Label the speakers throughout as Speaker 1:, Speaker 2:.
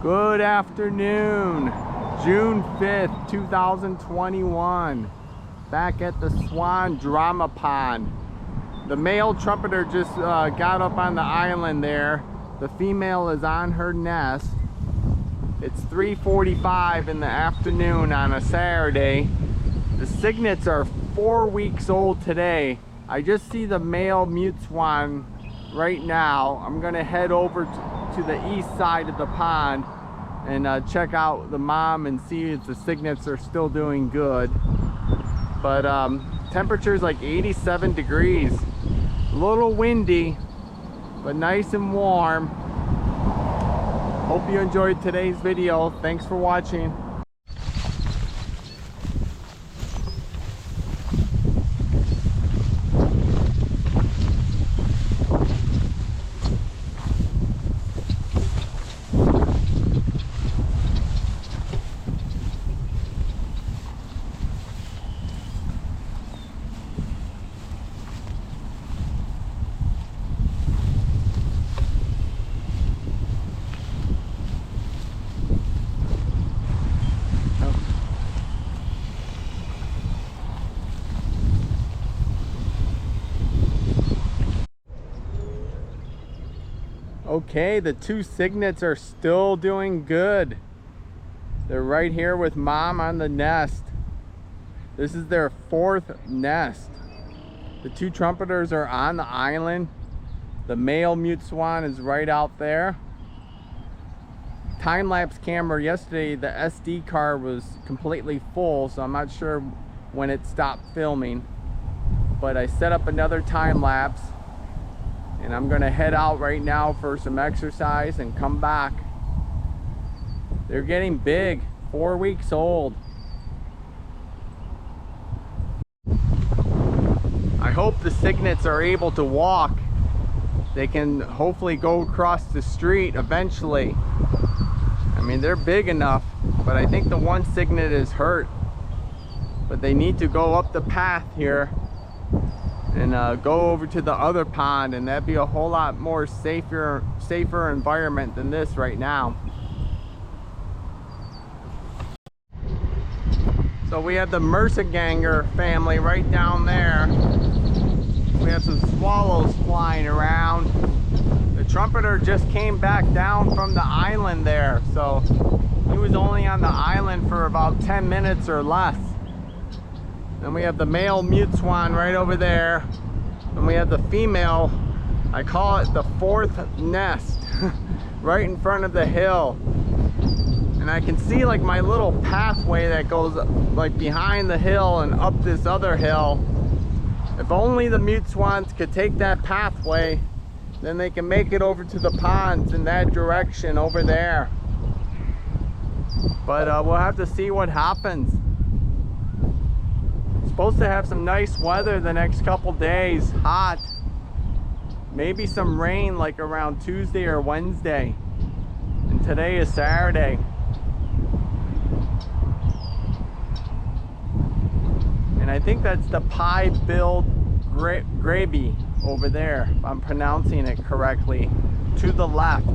Speaker 1: Good afternoon, June 5th, 2021. Back at the Swan Drama Pond. The male trumpeter just got up on the island there. The female is on her nest. It's 3:45 in the afternoon on a Saturday. The cygnets are 4 weeks old today. I just see the male mute swan right now. I'm gonna head over to the east side of the pond and check out the mom and see if the cygnets are still doing good. But temperature's like 87 degrees. A little windy, but nice and warm. Hope you enjoyed today's video. Thanks for watching. Okay, the two cygnets are still doing good. They're right here with mom on the nest. This is their fourth nest. The two trumpeters are on the island. The male mute swan is right out there. Time-lapse camera yesterday, the SD card was completely full, so I'm not sure when it stopped filming. But I set up another time-lapse. And I'm gonna head out right now for some exercise and come back. They're getting big, 4 weeks old. I hope the cygnets are able to walk. They can hopefully go across the street eventually. I mean, they're big enough, but I think the one cygnet is hurt. But they need to go up the path here and go over to the other pond, and that'd be a whole lot more safer environment than this right now. So we have the Mercerganger family right down there. We have some swallows flying around. The trumpeter just came back down from the island there, so he was only on the island for about 10 minutes or less. Then we have the male mute swan right over there. And we have the female, I call it the fourth nest, right in front of the hill. And I can see like my little pathway that goes like behind the hill and up this other hill. If only the mute swans could take that pathway, then they can make it over to the ponds in that direction over there. But we'll have to see what happens. Supposed to have some nice weather the next couple days, hot. Maybe some rain like around Tuesday or Wednesday. And today is Saturday. And I think that's the pie-billed grebe over there, if I'm pronouncing it correctly, to the left.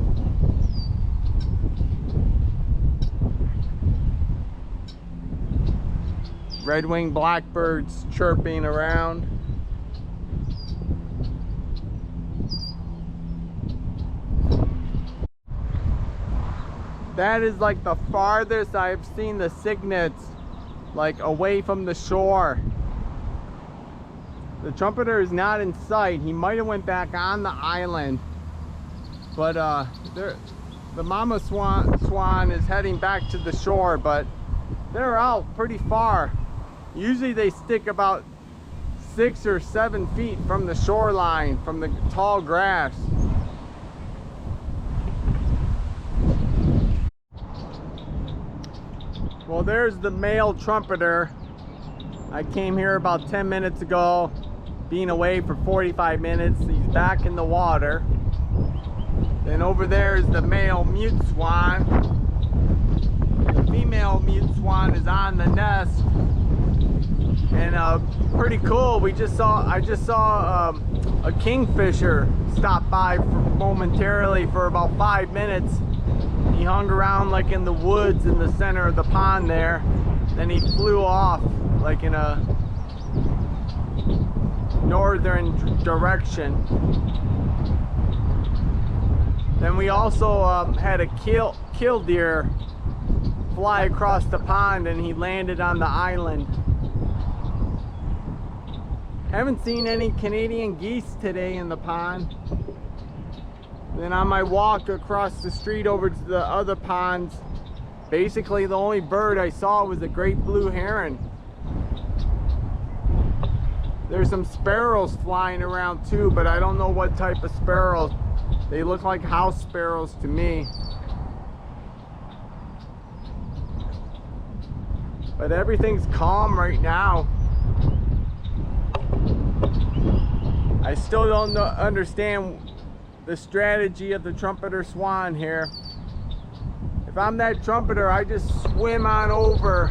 Speaker 1: Red-winged blackbirds chirping around. That is like the farthest I've seen the cygnets, like away from the shore. The trumpeter is not in sight. He might have went back on the island, but the mama swan is heading back to the shore, but they're out pretty far. Usually they stick about 6 or 7 feet from the shoreline, from the tall grass. Well, there's the male trumpeter. I came here about 10 minutes ago, being away for 45 minutes. He's back in the water. Then over there is the male mute swan. The female mute swan is on the nest. And pretty cool. I just saw a kingfisher stop by momentarily for about 5 minutes He hung around like in the woods in the center of the pond there. Then he flew off like in a northern direction. Then we also had a killdeer fly across the pond, and he landed on the island. Haven't seen any Canadian geese today in the pond. Then on my walk across the street over to the other ponds, basically the only bird I saw was a great blue heron. There's some sparrows flying around too, but I don't know what type of sparrows. They look like house sparrows to me. But everything's calm right now. I still don't understand the strategy of the trumpeter swan here. If I'm that trumpeter, I just swim on over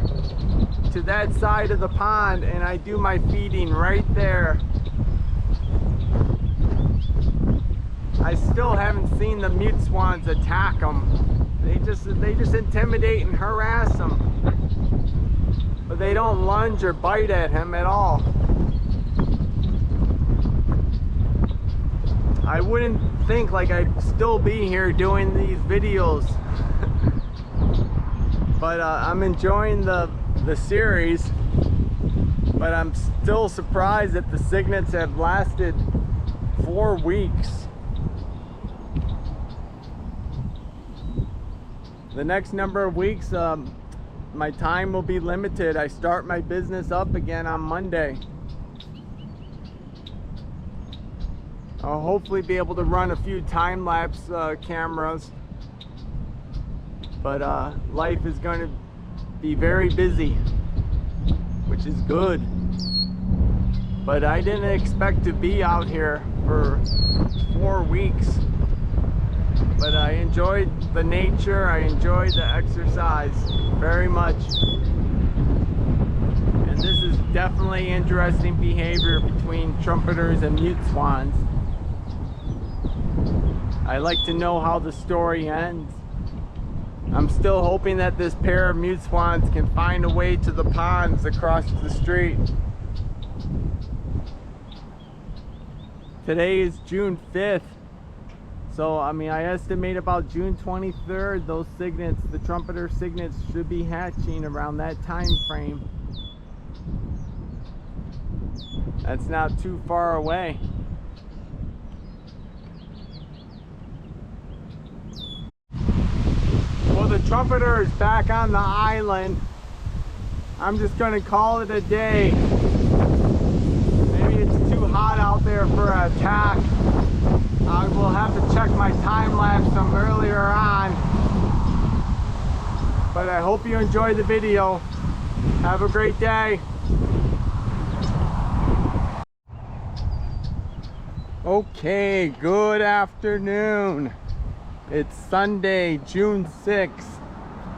Speaker 1: to that side of the pond and I do my feeding right there. I still haven't seen the mute swans attack them. They just intimidate and harass him. But they don't lunge or bite at him at all. I wouldn't think like I'd still be here doing these videos. But I'm enjoying the series. But I'm still surprised that the cygnets have lasted 4 weeks. The next number of weeks, my time will be limited. I start my business up again on Monday. I'll hopefully be able to run a few time-lapse cameras, but life is going to be very busy, which is good. But I didn't expect to be out here for 4 weeks. But I enjoyed the nature, I enjoyed the exercise very much. And this is definitely interesting behavior between trumpeters and mute swans. I like to know how the story ends. I'm still hoping that this pair of mute swans can find a way to the ponds across the street. Today is June 5th. So, I mean, I estimate about June 23rd, those cygnets, the trumpeter cygnets, should be hatching around that time frame. That's not too far away. Well, the trumpeter is back on the island. I'm just going to call it a day. Maybe it's too hot out there for an attack. I will have to check my time lapse from earlier on. But I hope you enjoyed the video. Have a great day. Okay, good afternoon. It's Sunday, June 6th,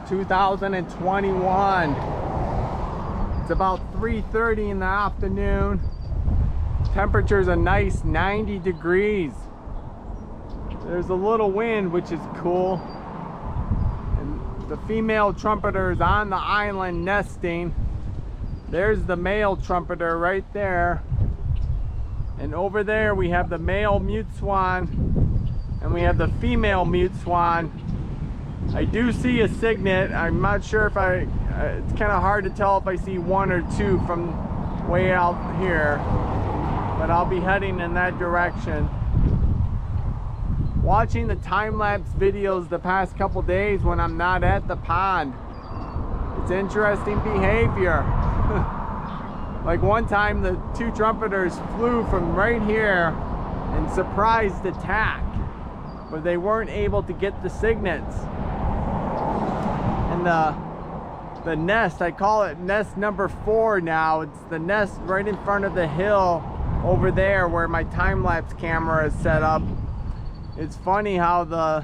Speaker 1: 2021. It's about 3:30 in the afternoon. Temperature's a nice 90 degrees. There's a little wind, which is cool. And the female trumpeter is on the island nesting. There's the male trumpeter right there. And over there we have the male mute swan. And we have the female mute swan. I do see a cygnet. I'm not sure if it's kind of hard to tell if I see one or two from way out here. But I'll be heading in that direction. Watching the time-lapse videos the past couple days when I'm not at the pond. It's interesting behavior. Like one time the two trumpeters flew from right here and surprised attack. But they weren't able to get the cygnets. And the nest, I call it nest number 4 now. It's the nest right in front of the hill over there where my time-lapse camera is set up. It's funny how the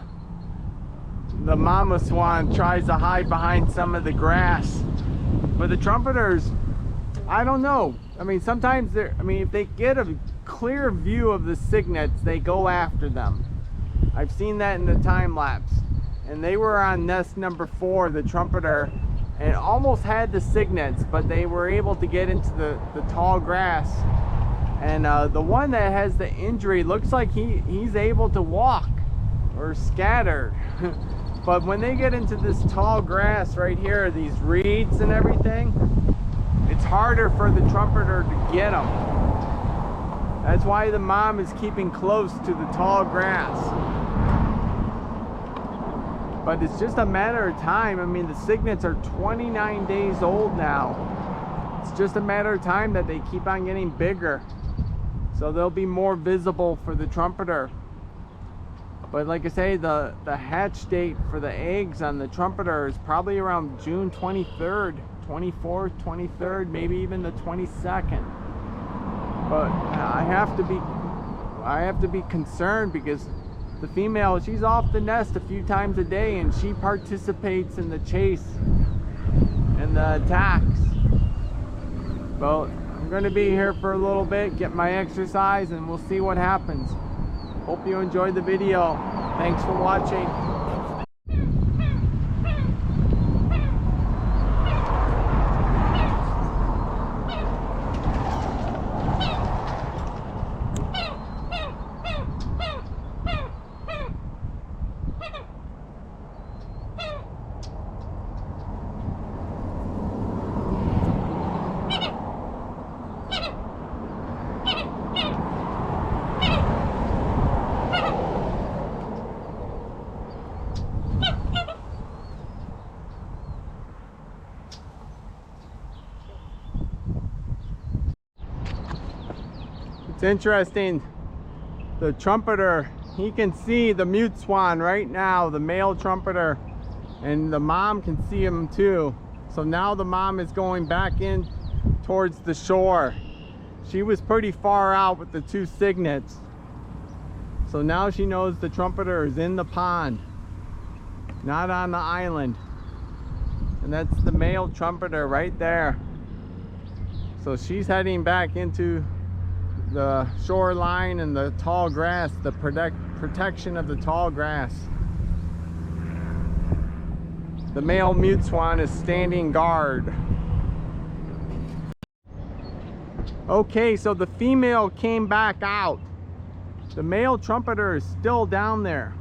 Speaker 1: mama swan tries to hide behind some of the grass. But the trumpeters, I don't know. I mean, sometimes if they get a clear view of the cygnets, they go after them. I've seen that in the time lapse. and they were on nest number 4, the Trumpeter, and almost had the Cygnets, but they were able to get into the tall grass. And the one that has the injury looks like he's able to walk or scatter. But when they get into this tall grass right here, these reeds and everything, it's harder for the Trumpeter to get them. That's why the mom is keeping close to the tall grass. But it's just a matter of time. I mean, the Cygnets are 29 days old now. It's just a matter of time that they keep on getting bigger. So they'll be more visible for the Trumpeter. But like I say, the hatch date for the eggs on the Trumpeter is probably around June 23rd, 24th, 23rd, maybe even the 22nd. But I have to be concerned because the female, she's off the nest a few times a day and she participates in the chase and the attacks. Well, I'm going to be here for a little bit, get my exercise, and we'll see what happens. Hope you enjoyed the video. Thanks for watching. It's interesting, the Trumpeter, he can see the Mute Swan right now, the male Trumpeter, and the mom can see him too. So now the mom is going back in towards the shore. She was pretty far out with the 2 Cygnets. So now she knows the Trumpeter is in the pond, not on the island. And that's the male Trumpeter right there. So she's heading back into the shoreline and the tall grass, the protection of the tall grass. The male Mute Swan is standing guard. Okay, so the female came back out. The male Trumpeter is still down there.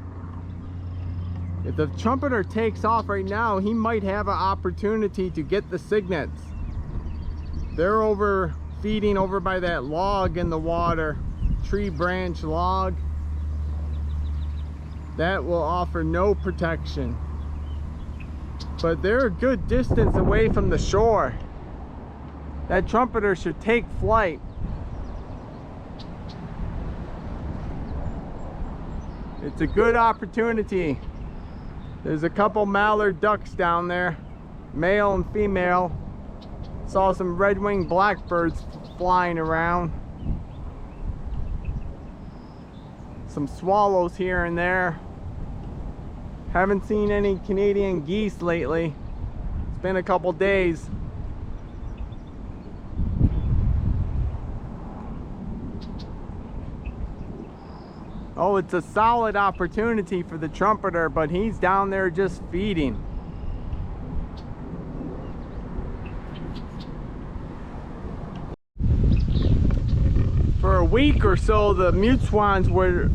Speaker 1: If the Trumpeter takes off right now, he might have an opportunity to get the Cygnets. They're over feeding over by that log in the water, tree branch log. That will offer no protection. But they're a good distance away from the shore. That Trumpeter should take flight. It's a good opportunity. There's a couple mallard ducks down there, male and female. Saw some red-winged blackbirds flying around. Some swallows here and there. Haven't seen any Canadian geese lately. It's been a couple days. Oh, it's a solid opportunity for the Trumpeter, but he's down there just feeding. For a week or so, the Mute Swans were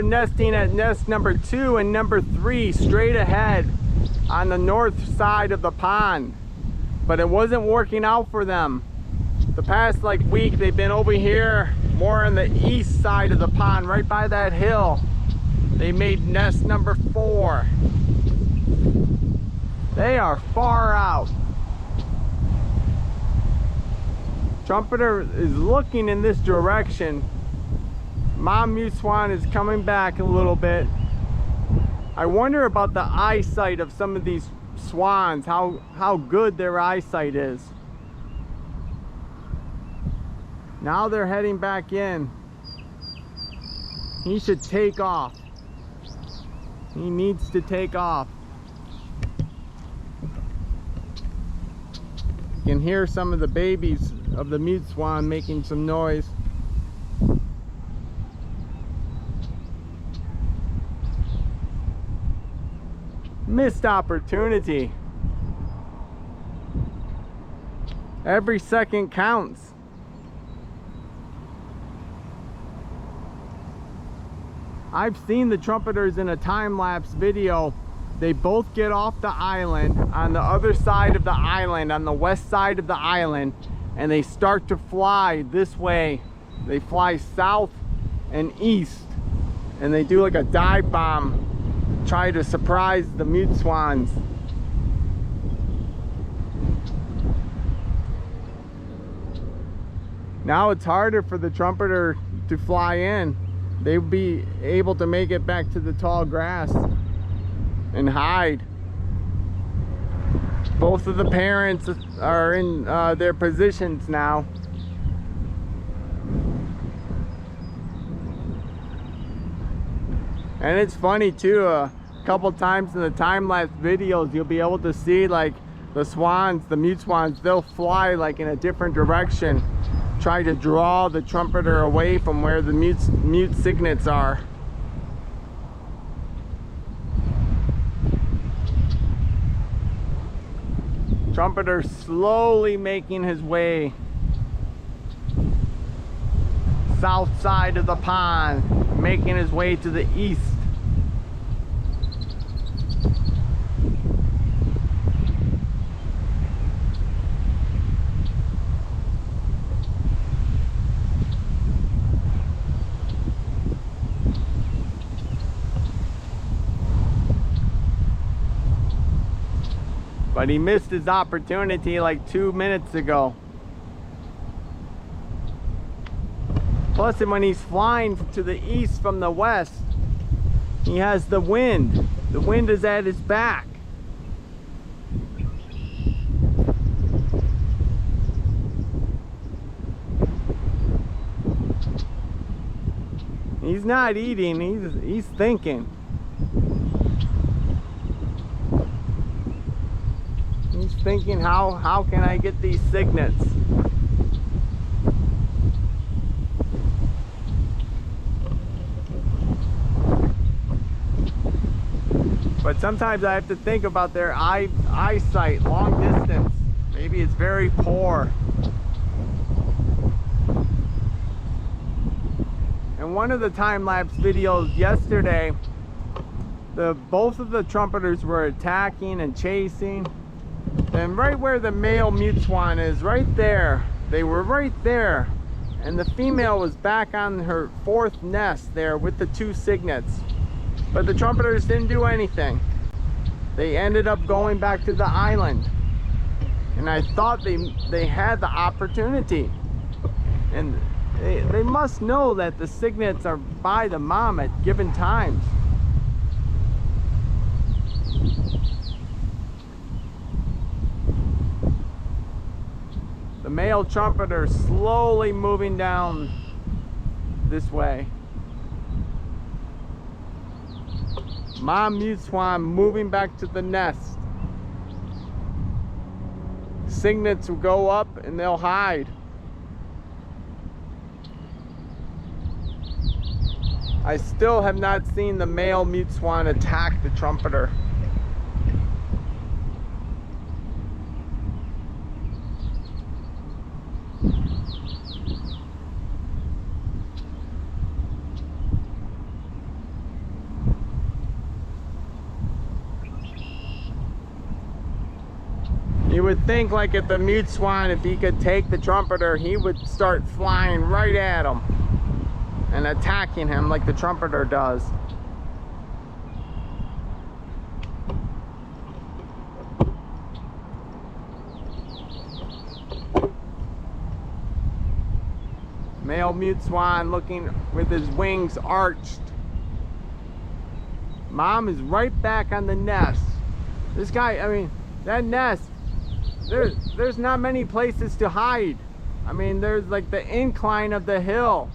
Speaker 1: nesting at nest number 2 and number 3 straight ahead on the north side of the pond, but it wasn't working out for them. The past week they've been over here more on the east side of the pond, right by that hill. They made nest number 4. They are far out. Trumpeter is looking in this direction. Mom Mute Swan is coming back a little bit. I wonder about the eyesight of some of these swans, how good their eyesight is. Now they're heading back in. He should take off. He needs to take off. You can hear some of the babies of the Mute Swan making some noise. Missed opportunity. Every second counts. I've seen the trumpeters in a time-lapse video. They both get off the island on the other side of the island, on the west side of the island, and they start to fly this way. They fly south and east, and they do like a dive bomb, try to surprise the mute swans. Now it's harder for the trumpeter to fly in. They'll be able to make it back to the tall grass and hide. Both of the parents are in their positions now. And it's funny too, a couple times in the time-lapse videos you'll be able to see like the swans, the mute swans, they'll fly like in a different direction, try to draw the trumpeter away from where the mute cygnets are. Trumpeter slowly making his way south side of the pond, making his way to the east. But he missed his opportunity like 2 minutes ago. Plus, when he's flying to the east from the west, he has the wind. The wind is at his back. He's not eating, he's thinking. He's thinking, how can I get these cygnets? But sometimes I have to think about their eyesight, long distance. Maybe it's very poor. In one of the time-lapse videos yesterday, both of the trumpeters were attacking and chasing. And right where the male mute swan is, right there, they were right there. And the female was back on her fourth nest there with the two cygnets. But the trumpeters didn't do anything. They ended up going back to the island. And I thought they had the opportunity. And they must know that the cygnets are by the mom at given times. The male trumpeter slowly moving down this way. Mom mute swan moving back to the nest. Cygnets will go up and they'll hide. I still have not seen the male mute swan attack the trumpeter. You would think like if the mute swan, if he could take the trumpeter, he would start flying right at him and attacking him like the trumpeter does. Male mute swan looking with his wings arched. Mom is right back on the nest. This guy, I mean, that nest, there's not many places to hide. I mean, there's like the incline of the hill.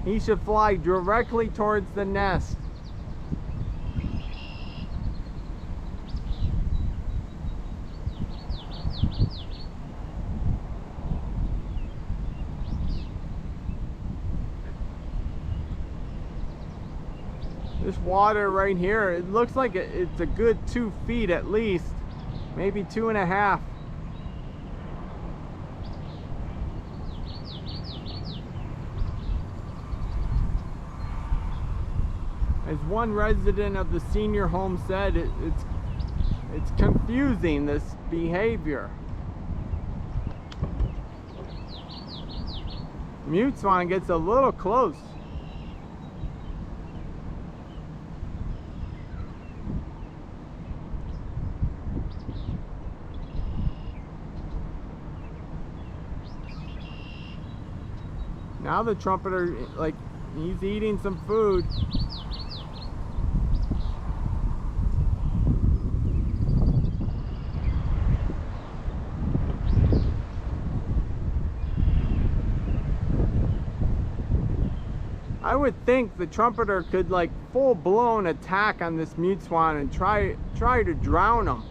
Speaker 1: He should fly directly towards the nest. This water right here. It looks like it's a good 2 feet at least, maybe 2.5. As one resident of the senior home said, it's confusing, this behavior. Mute Swan gets a little close. Now the trumpeter, like, he's eating some food. I would think the trumpeter could, like, full-blown attack on this mute swan and try to drown him.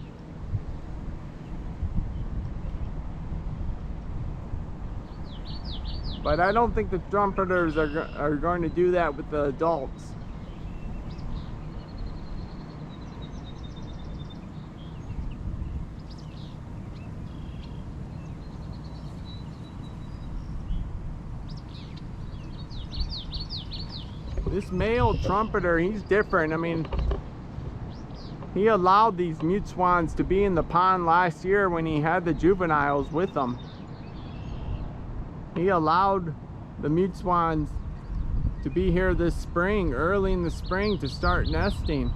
Speaker 1: But I don't think the trumpeters are going to do that with the adults. This male trumpeter, he's different. I mean, he allowed these mute swans to be in the pond last year when he had the juveniles with him. He allowed the mute swans to be here this spring, early in the spring, to start nesting.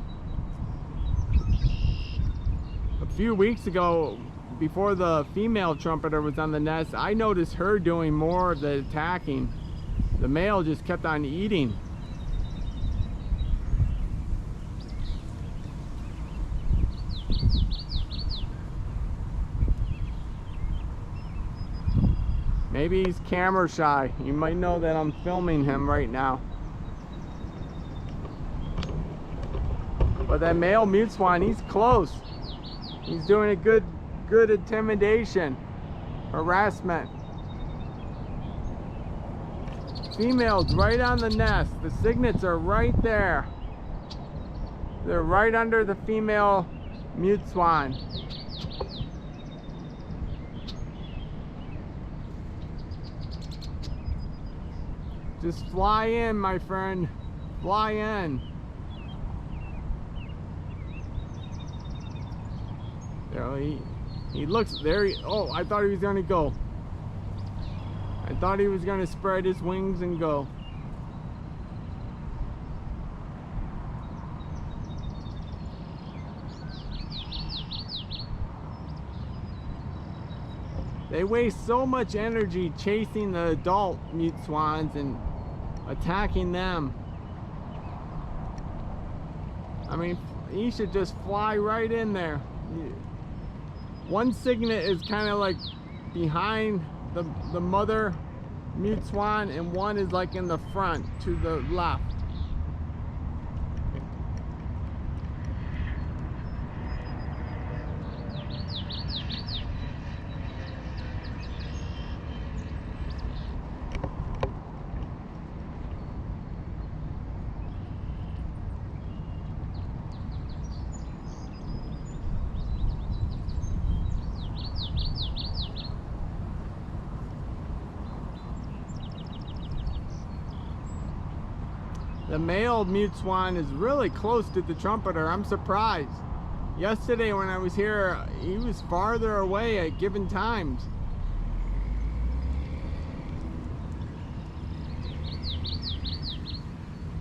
Speaker 1: A few weeks ago, before the female trumpeter was on the nest, I noticed her doing more of the attacking. The male just kept on eating. Maybe he's camera shy. You might know that I'm filming him right now. But that male mute swan, he's close. He's doing a good intimidation, harassment. Females right on the nest. The cygnets are right there. They're right under the female mute swan. Just fly in, my friend. Fly in. There, he looks there. Oh, I thought he was gonna go. I thought he was gonna spread his wings and go. They waste so much energy chasing the adult mute swans and attacking them. I mean, he should just fly right in there. One cygnet is kind of like behind the mother mute swan, and one is like in the front to the left. The male mute swan is really close to the trumpeter. I'm surprised. Yesterday when I was here, he was farther away at given times.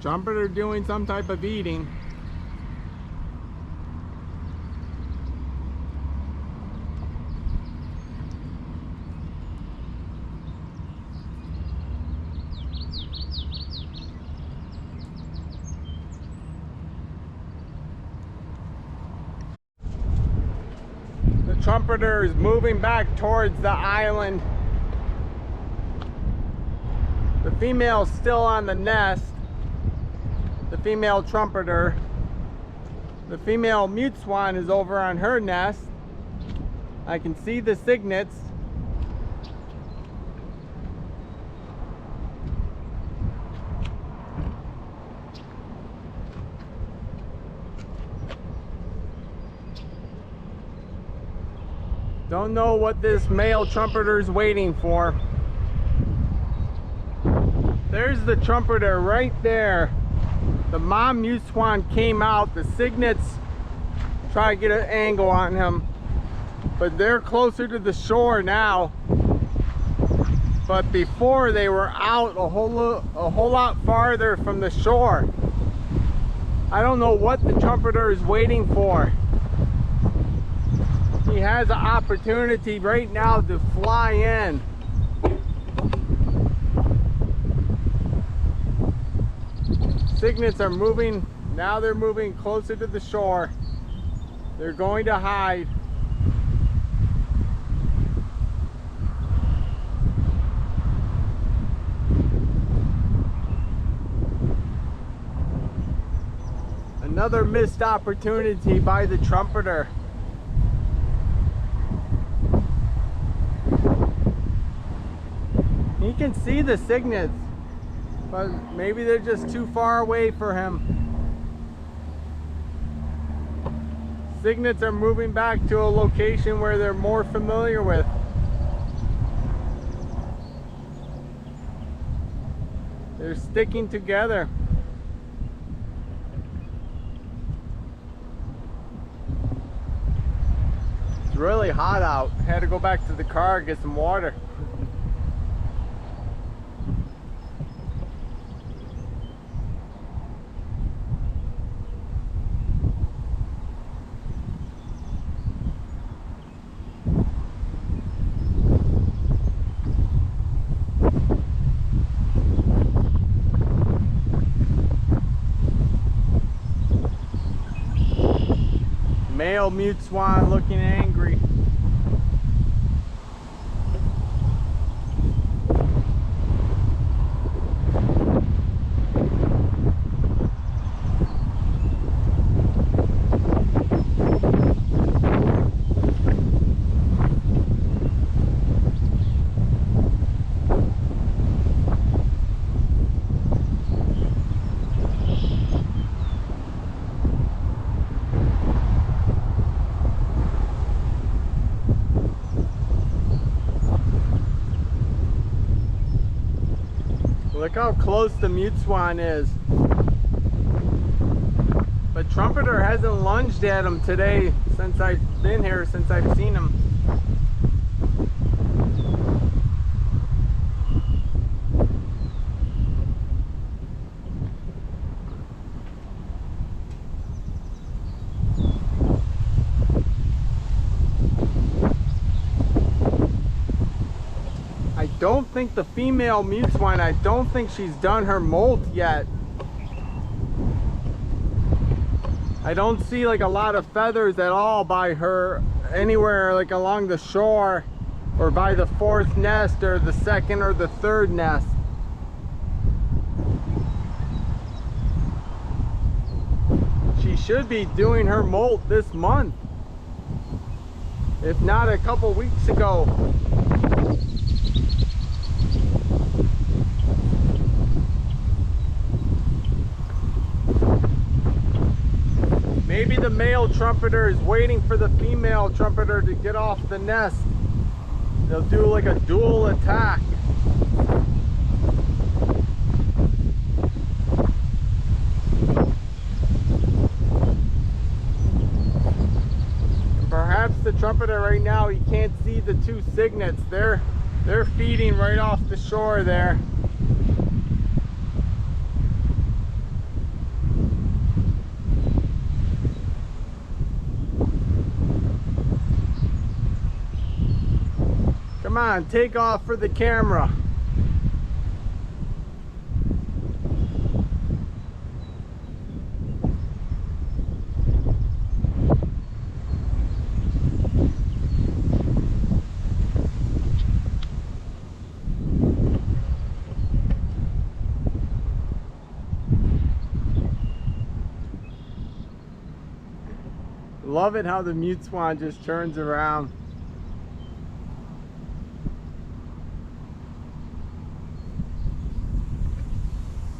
Speaker 1: Trumpeter doing some type of eating. Trumpeter is moving back towards the island. The female's still on the nest. The female trumpeter. The female mute swan is over on her nest. I can see the cygnets. Don't know what this male trumpeter is waiting for. There's the trumpeter right there. The mom Mute Swan came out. The cygnets try to get an angle on him, but they're closer to the shore now. But before, they were out a whole lot farther from the shore. I don't know what the trumpeter is waiting for. He has an opportunity right now to fly in. Cygnets are moving, now they're moving closer to the shore. They're going to hide. Another missed opportunity by the trumpeter. He can see the cygnets, but maybe they're just too far away for him. Cygnets are moving back to a location where they're more familiar with. They're sticking together. It's really hot out. Had to go back to the car, get some water. Male Mute Swan looking angry. Look how close the Mute Swan is. But Trumpeter hasn't lunged at him today since I've been here, since I've seen him. I don't think the female Mute Swan, I don't think she's done her molt yet. I don't see like a lot of feathers at all by her anywhere like along the shore or by the fourth nest or the second or the third nest. She should be doing her molt this month, if not a couple weeks ago. Maybe the male trumpeter is waiting for the female trumpeter to get off the nest. They'll do like a dual attack. And perhaps the trumpeter right now, he can't see the two cygnets. They're feeding right off the shore there. Come on, take off for the camera. Love it how the Mute Swan just turns around.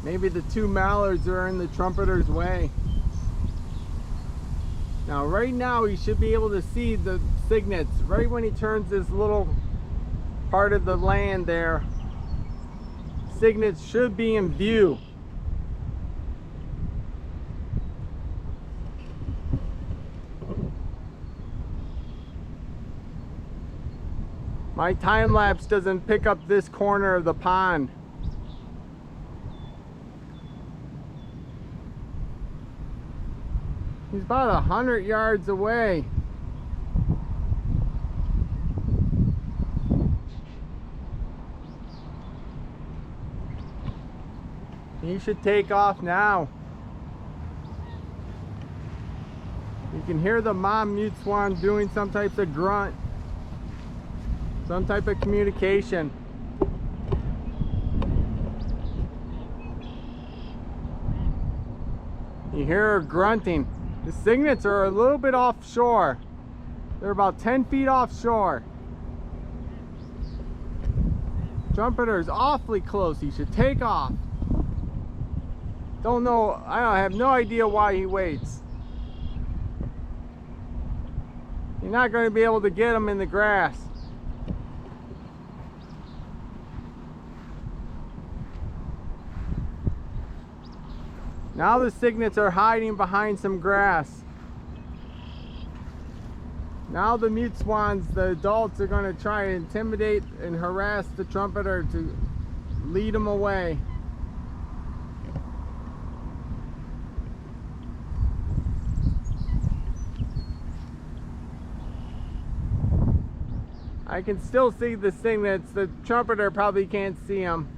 Speaker 1: Maybe the two mallards are in the trumpeter's way. Now right now he should be able to see the cygnets right when he turns this little part of the land there. Cygnets should be in view. My time lapse doesn't pick up this corner of the pond. He's about 100 yards away. He should take off now. You can hear the mom mute swan doing some types of grunt. Some type of communication. You hear her grunting. The cygnets are a little bit offshore. They're about 10 feet offshore. Trumpeter is awfully close. He should take off. Don't know. I have no idea why he waits. You're not going to be able to get him in the grass. Now the cygnets are hiding behind some grass. Now the mute swans, the adults, are going to try and intimidate and harass the trumpeter to lead him away. I can still see the cygnets. The trumpeter probably can't see them.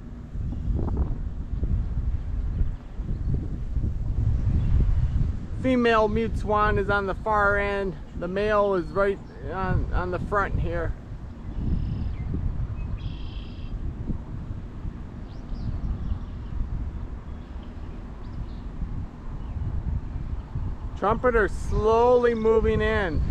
Speaker 1: Female mute swan is on the far end. The male is right on the front here. Trumpeter slowly moving in.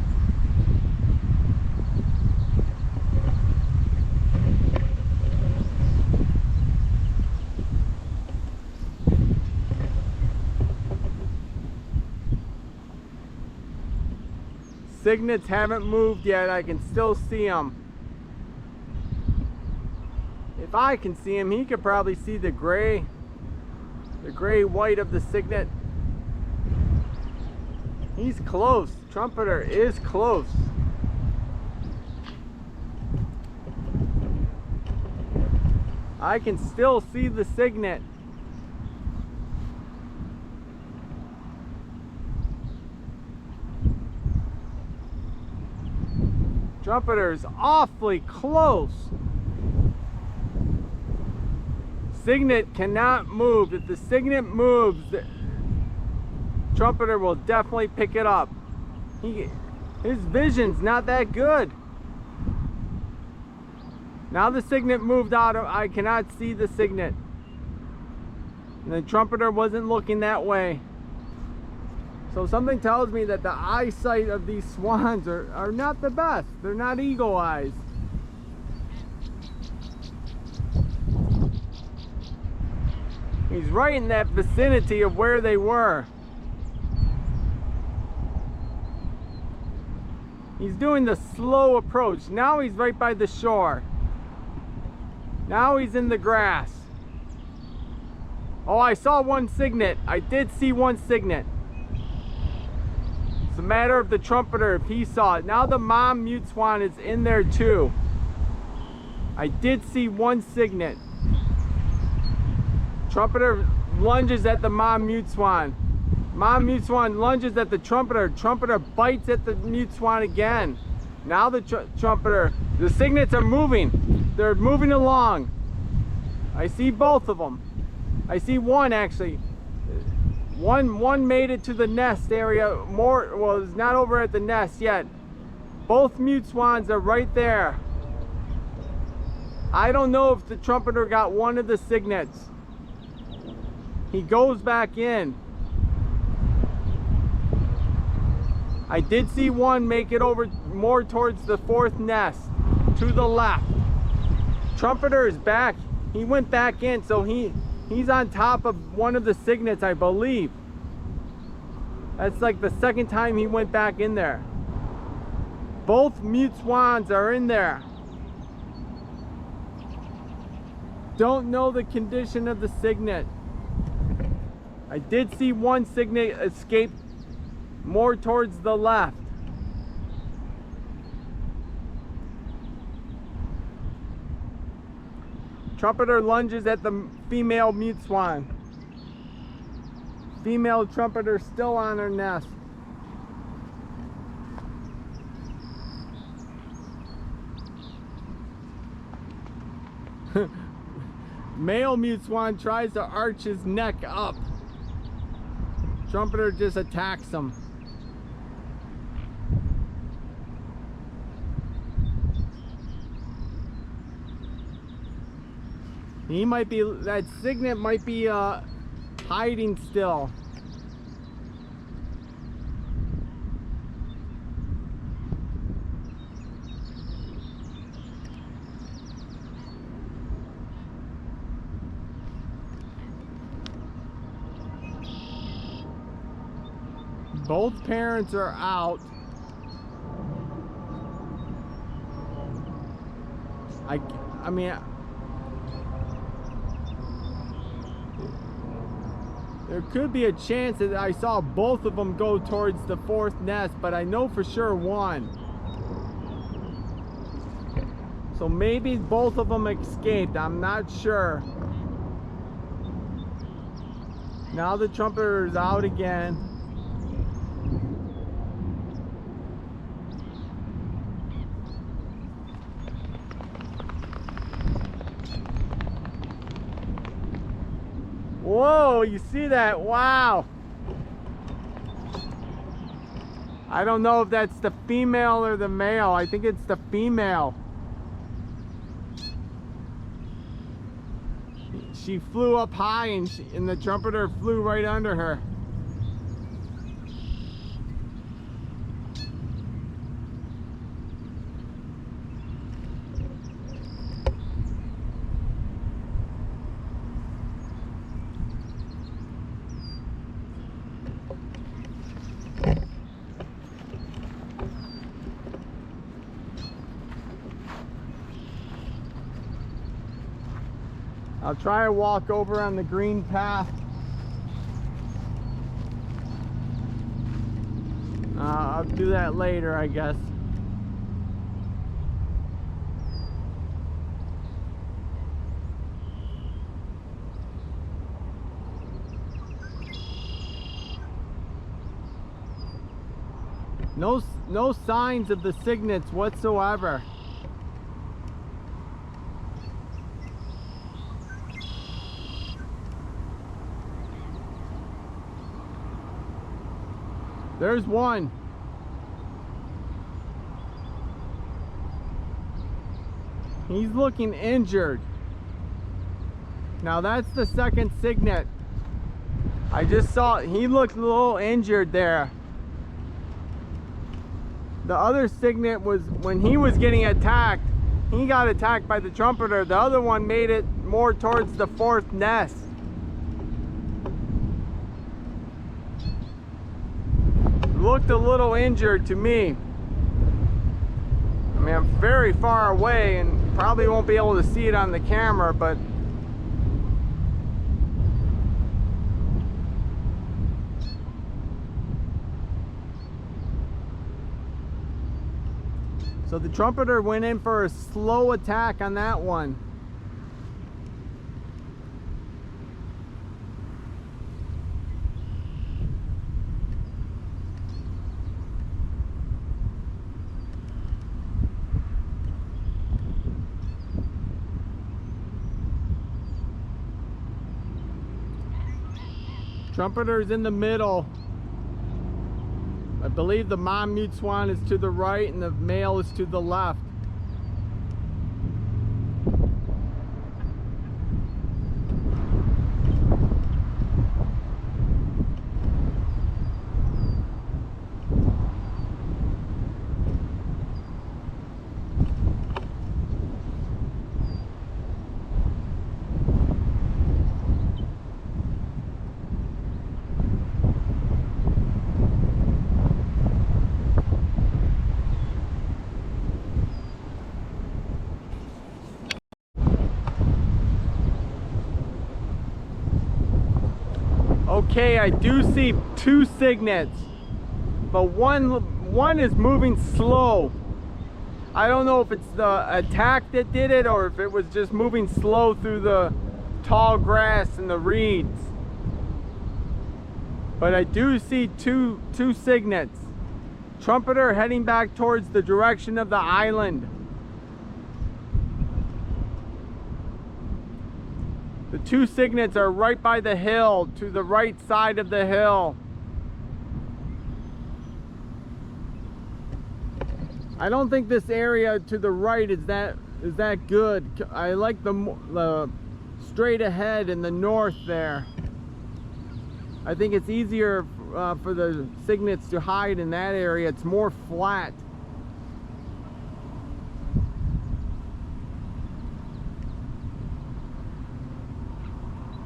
Speaker 1: Cygnets haven't moved yet. I can still see them. If I can see him, he could probably see the gray white of the cygnet. He's close. Trumpeter is close. I can still see the cygnet. Trumpeter is awfully close. Cygnet cannot move. If the cygnet moves, the trumpeter will definitely pick it up. His vision's not that good. Now the cygnet moved out. I cannot see the cygnet. And the trumpeter wasn't looking that way. So something tells me that the eyesight of these swans are not the best. They're not eagle eyes. He's right in that vicinity of where they were. He's doing the slow approach. Now he's right by the shore. Now he's in the grass. Oh, I saw one cygnet. I did see one cygnet. It's a matter of the trumpeter if he saw it. Now the mom mute swan is in there too. I did see one cygnet. Trumpeter lunges at the mom mute swan. Mom mute swan lunges at the trumpeter. Trumpeter bites at the mute swan again. Now the trumpeter, the cygnets are moving. They're moving along. I see both of them. I see one actually. One made it to the nest area. Well, it's not over at the nest yet. Both mute swans are right there. I don't know if the trumpeter got one of the cygnets. He goes back in. I did see one make it over more towards the fourth nest to the left. Trumpeter is back. He went back in, so he's on top of one of the cygnets, I believe. That's like the second time he went back in there. Both mute swans are in there. Don't know the condition of the cygnet. I did see one cygnet escape more towards the left. Trumpeter lunges at the female mute swan. Female trumpeter still on her nest. Male mute swan tries to arch his neck up. Trumpeter just attacks him. He might be, that cygnet might be hiding still. Both parents are out. I mean, there could be a chance that I saw both of them go towards the fourth nest, but I know for sure one. So maybe both of them escaped. I'm not sure. Now the trumpeter is out again. Whoa, you see that? Wow. I don't know if that's the female or the male. I think it's the female. She flew up high and the trumpeter flew right under her. I'll try to walk over on the green path. I'll do that later, I guess. No signs of the cygnets whatsoever. There's one. He's looking injured. Now that's the second cygnet. I just saw, he looked a little injured there. The other cygnet was, when he was getting attacked, he got attacked by the trumpeter. The other one made it more towards the fourth nest. Looked a little injured to me. I mean, I'm very far away and probably won't be able to see it on the camera, but so the trumpeter went in for a slow attack on that one. Trumpeter's in the middle. I believe the mom mute swan is to the right and the male is to the left. Okay, I do see 2 cygnets, but one is moving slow. I don't know if it's the attack that did it or if it was just moving slow through the tall grass and the reeds. But I do see two cygnets. Trumpeter heading back towards the direction of the island. The 2 cygnets are right by the hill, to the right side of the hill. I don't think this area to the right is that good. I like the straight ahead in the north there. I think it's easier for the cygnets to hide in that area. It's more flat.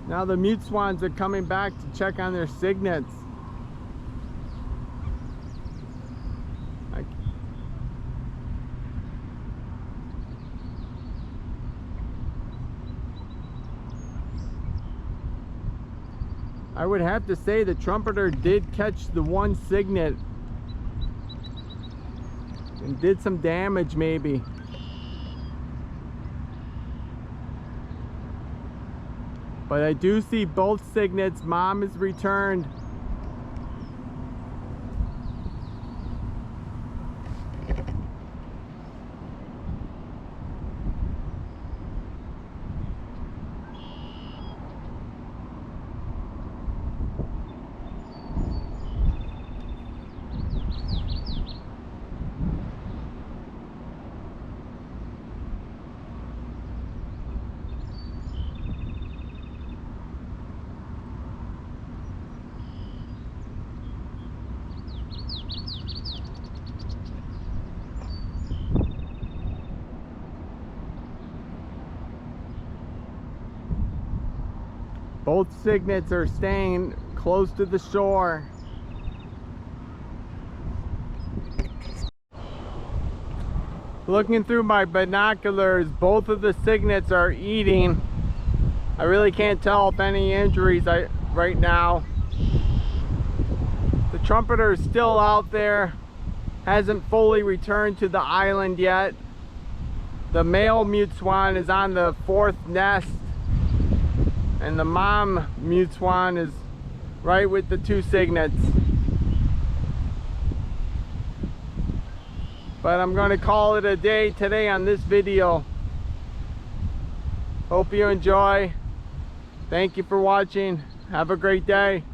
Speaker 1: Now the mute swans are coming back to check on their cygnets. I would have to say the trumpeter did catch the 1 cygnet and did some damage maybe. But I do see both cygnets. Mom has returned. Both cygnets are staying close to the shore. Looking through my binoculars, both of the cygnets are eating. I really can't tell if any injuries right now. The trumpeter is still out there, hasn't fully returned to the island yet. The male mute swan is on the 4th nest, and the mom mute swan is right with the 2 cygnets. But I'm going to call it a day today on this video. Hope you enjoy. Thank you for watching. Have a great day.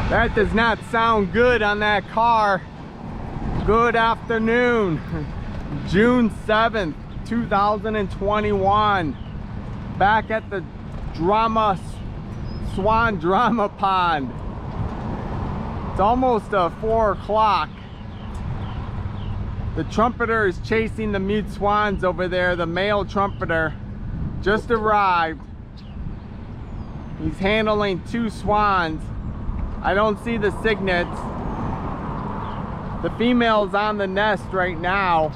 Speaker 1: That does not sound good on that car. Good afternoon. June 7th, 2021. Back at the Swan Drama Pond. It's almost 4 o'clock. The trumpeter is chasing the mute swans over there. The male trumpeter just arrived. He's handling 2 swans. I don't see the cygnets. The female's on the nest right now.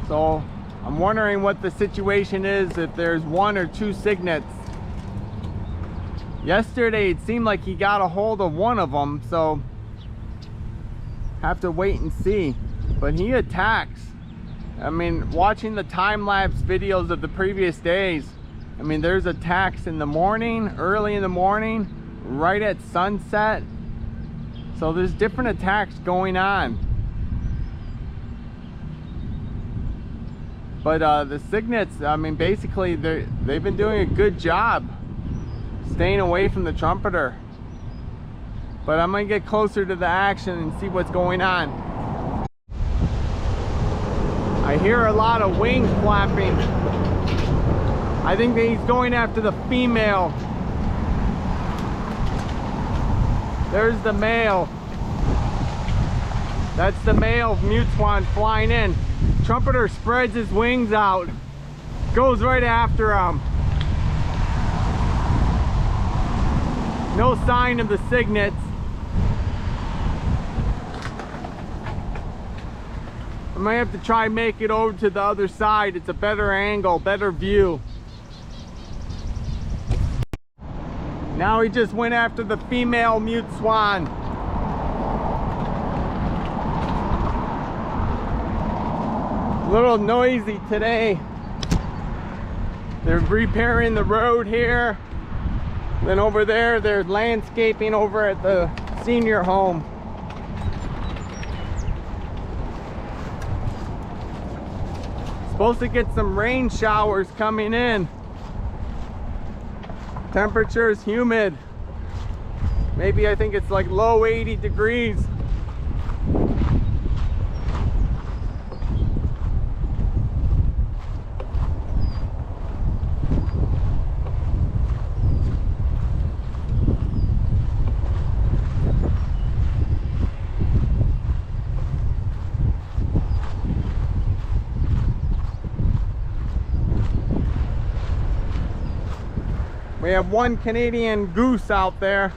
Speaker 1: So I'm wondering what the situation is, if there's 1 or 2 cygnets. Yesterday it seemed like he got a hold of 1 of them, so have to wait and see. But he attacks. I mean, watching the time-lapse videos of the previous days, I mean, there's attacks in the morning, early in the morning, right at sunset. So there's different attacks going on. But the cygnets, I mean, basically they've been doing a good job staying away from the trumpeter. But I'm gonna get closer to the action and see what's going on. I hear a lot of wing flapping. I think that he's going after the female. There's the male. That's the male mute swan flying in. Trumpeter spreads his wings out, goes right after him. No sign of the cygnets. I might have to try and make it over to the other side. It's a better angle, better view. Now he just went after the female mute swan. A little noisy today. They're repairing the road here. Then over there, they're landscaping over at the senior home. Supposed to get some rain showers coming in. Temperature is humid. Maybe I think it's like low 80 degrees. We have one Canadian goose out there.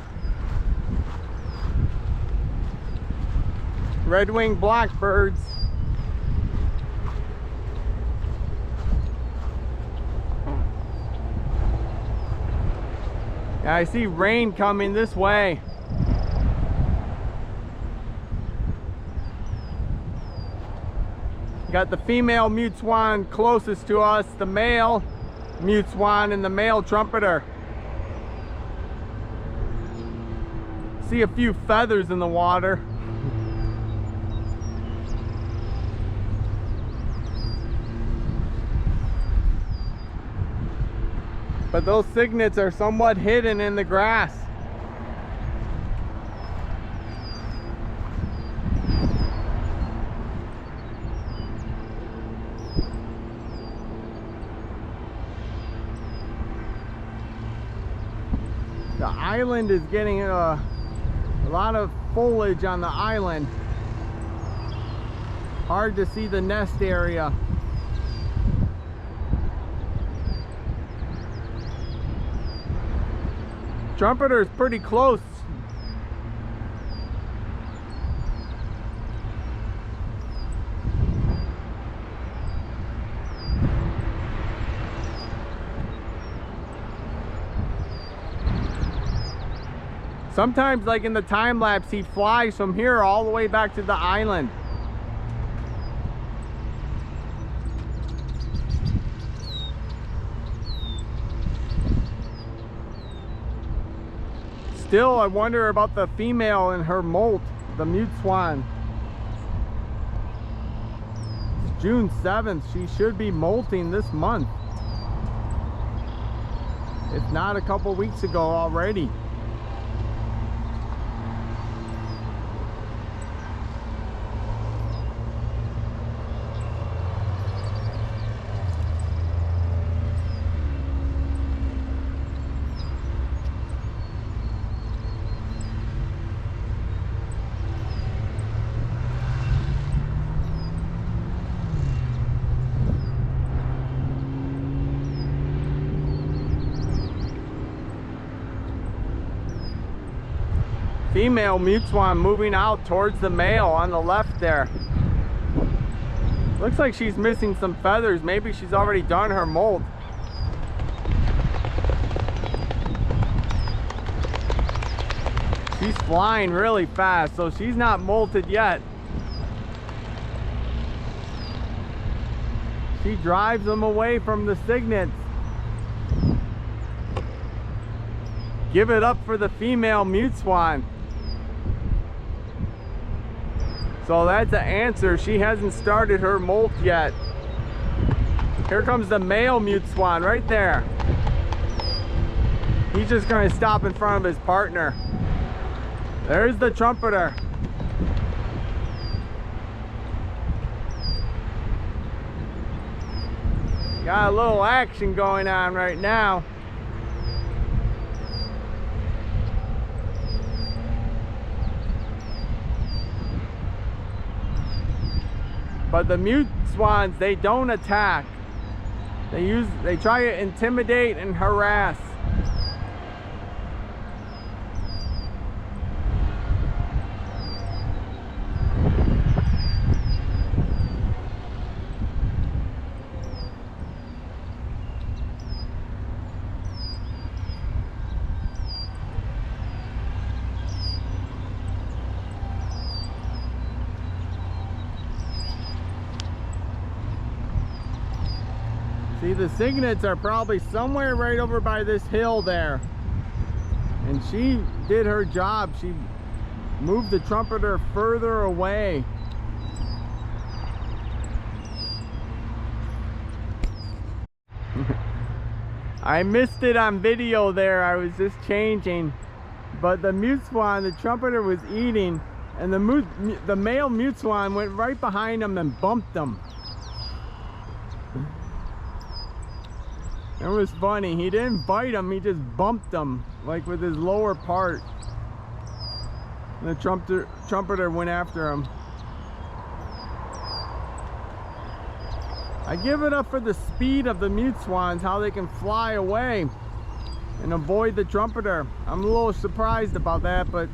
Speaker 1: Red-winged blackbirds. Yeah, I see rain coming this way. Got the female mute swan closest to us, the male mute swan and the male trumpeter. See a few feathers in the water. But those cygnets are somewhat hidden in the grass. The island is getting a lot of foliage on the island. Hard to see the nest area. Trumpeter is pretty close. Sometimes, like in the time lapse, he flies from here all the way back to the island. Still, I wonder about the female and her molt, the mute swan. It's June 7th. She should be molting this month. If not a couple weeks ago already. Female mute swan moving out towards the male on the left there. Looks like she's missing some feathers. Maybe she's already done her molt. She's flying really fast, so she's not molted yet. She drives them away from the cygnets. Give it up for the female mute swan. So that's an answer. She hasn't started her molt yet. Here comes the male mute swan right there. He's just going to stop in front of his partner. There's the trumpeter. Got a little action going on right now. But the mute swans, they don't attack. They try to intimidate and harass. See, the cygnets are probably somewhere right over by this hill there. And she did her job. She moved the trumpeter further away. I missed it on video there. I was just changing. But the mute swan, the trumpeter was eating, and the male mute swan went right behind him and bumped him. It was funny. He didn't bite him, he just bumped him, like with his lower part. And the trumpeter went after him. I give it up for the speed of the mute swans, how they can fly away and avoid the trumpeter. I'm a little surprised about that, but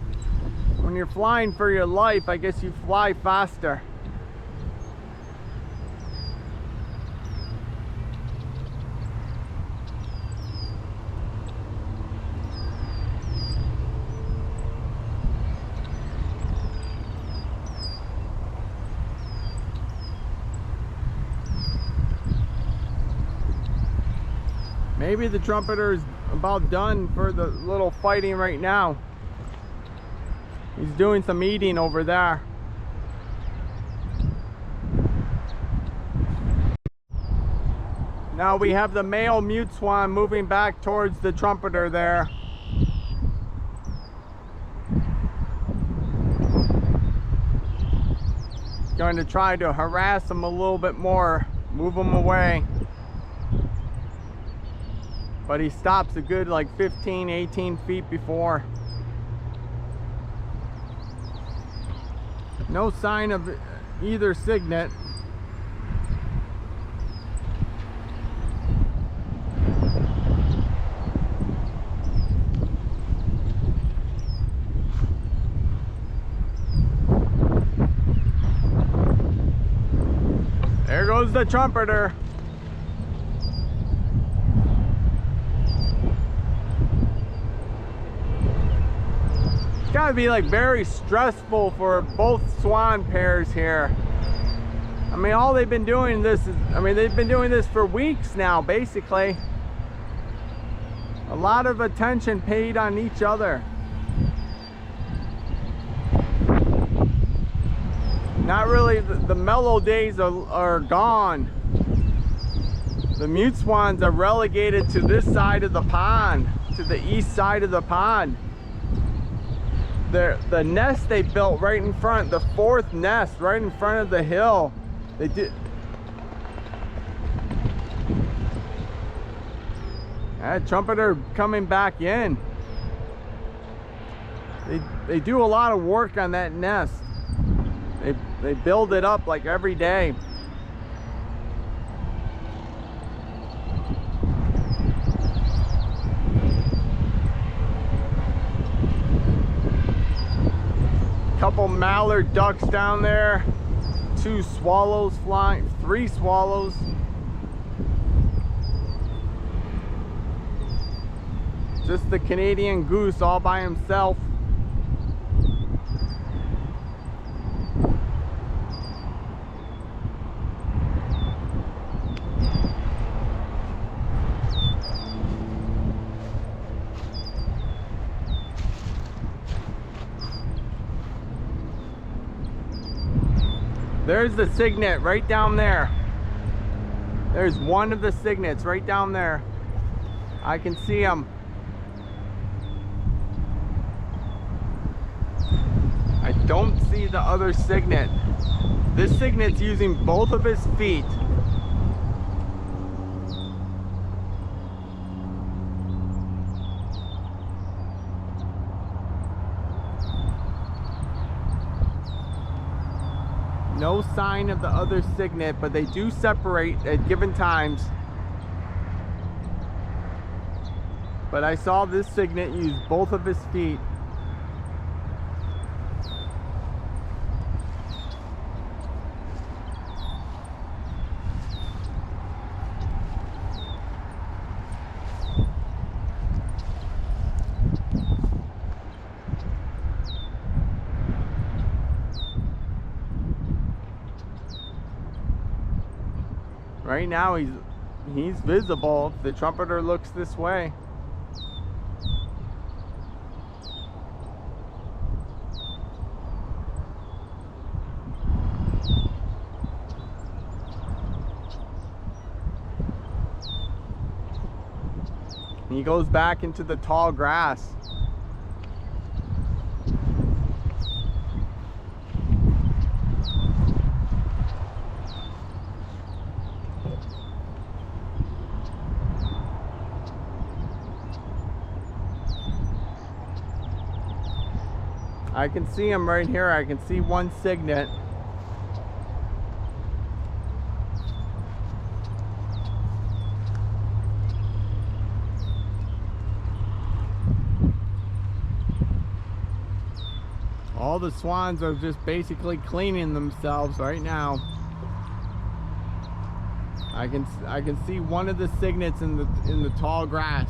Speaker 1: when you're flying for your life, I guess you fly faster. Maybe the trumpeter is about done for the little fighting right now. He's doing some eating over there. Now we have the male mute swan moving back towards the trumpeter there. Going to try to harass him a little bit more, move him away. But he stops a good like 15, 18 feet before. No sign of either cygnet. There goes the trumpeter. Gotta be like very stressful for both swan pairs here. I mean, all they've been doing this is, they've been doing this for weeks now, basically. A lot of attention paid on each other. Not really, the mellow days are gone. The mute swans are relegated to this side of the pond, to the east side of the pond. The nest they built right in front, the fourth nest right in front of the hill, they did. That trumpeter coming back in. They do a lot of work on that nest. They build it up like every day. Couple mallard ducks down there, 2 swallows flying, 3 swallows. Just the Canadian goose all by himself. There's the cygnet right down there. There's one of the cygnets right down there. I can see him. I don't see the other cygnet. This cygnet's using both of his feet. No sign of the other cygnet, but they do separate at given times. But I saw this cygnet use both of his feet. Right now he's he's visible if the trumpeter looks this way. He goes back into the tall grass. I can see him right here. I can see one cygnet. All the swans are just basically cleaning themselves right now. I can see one of the cygnets in the tall grass.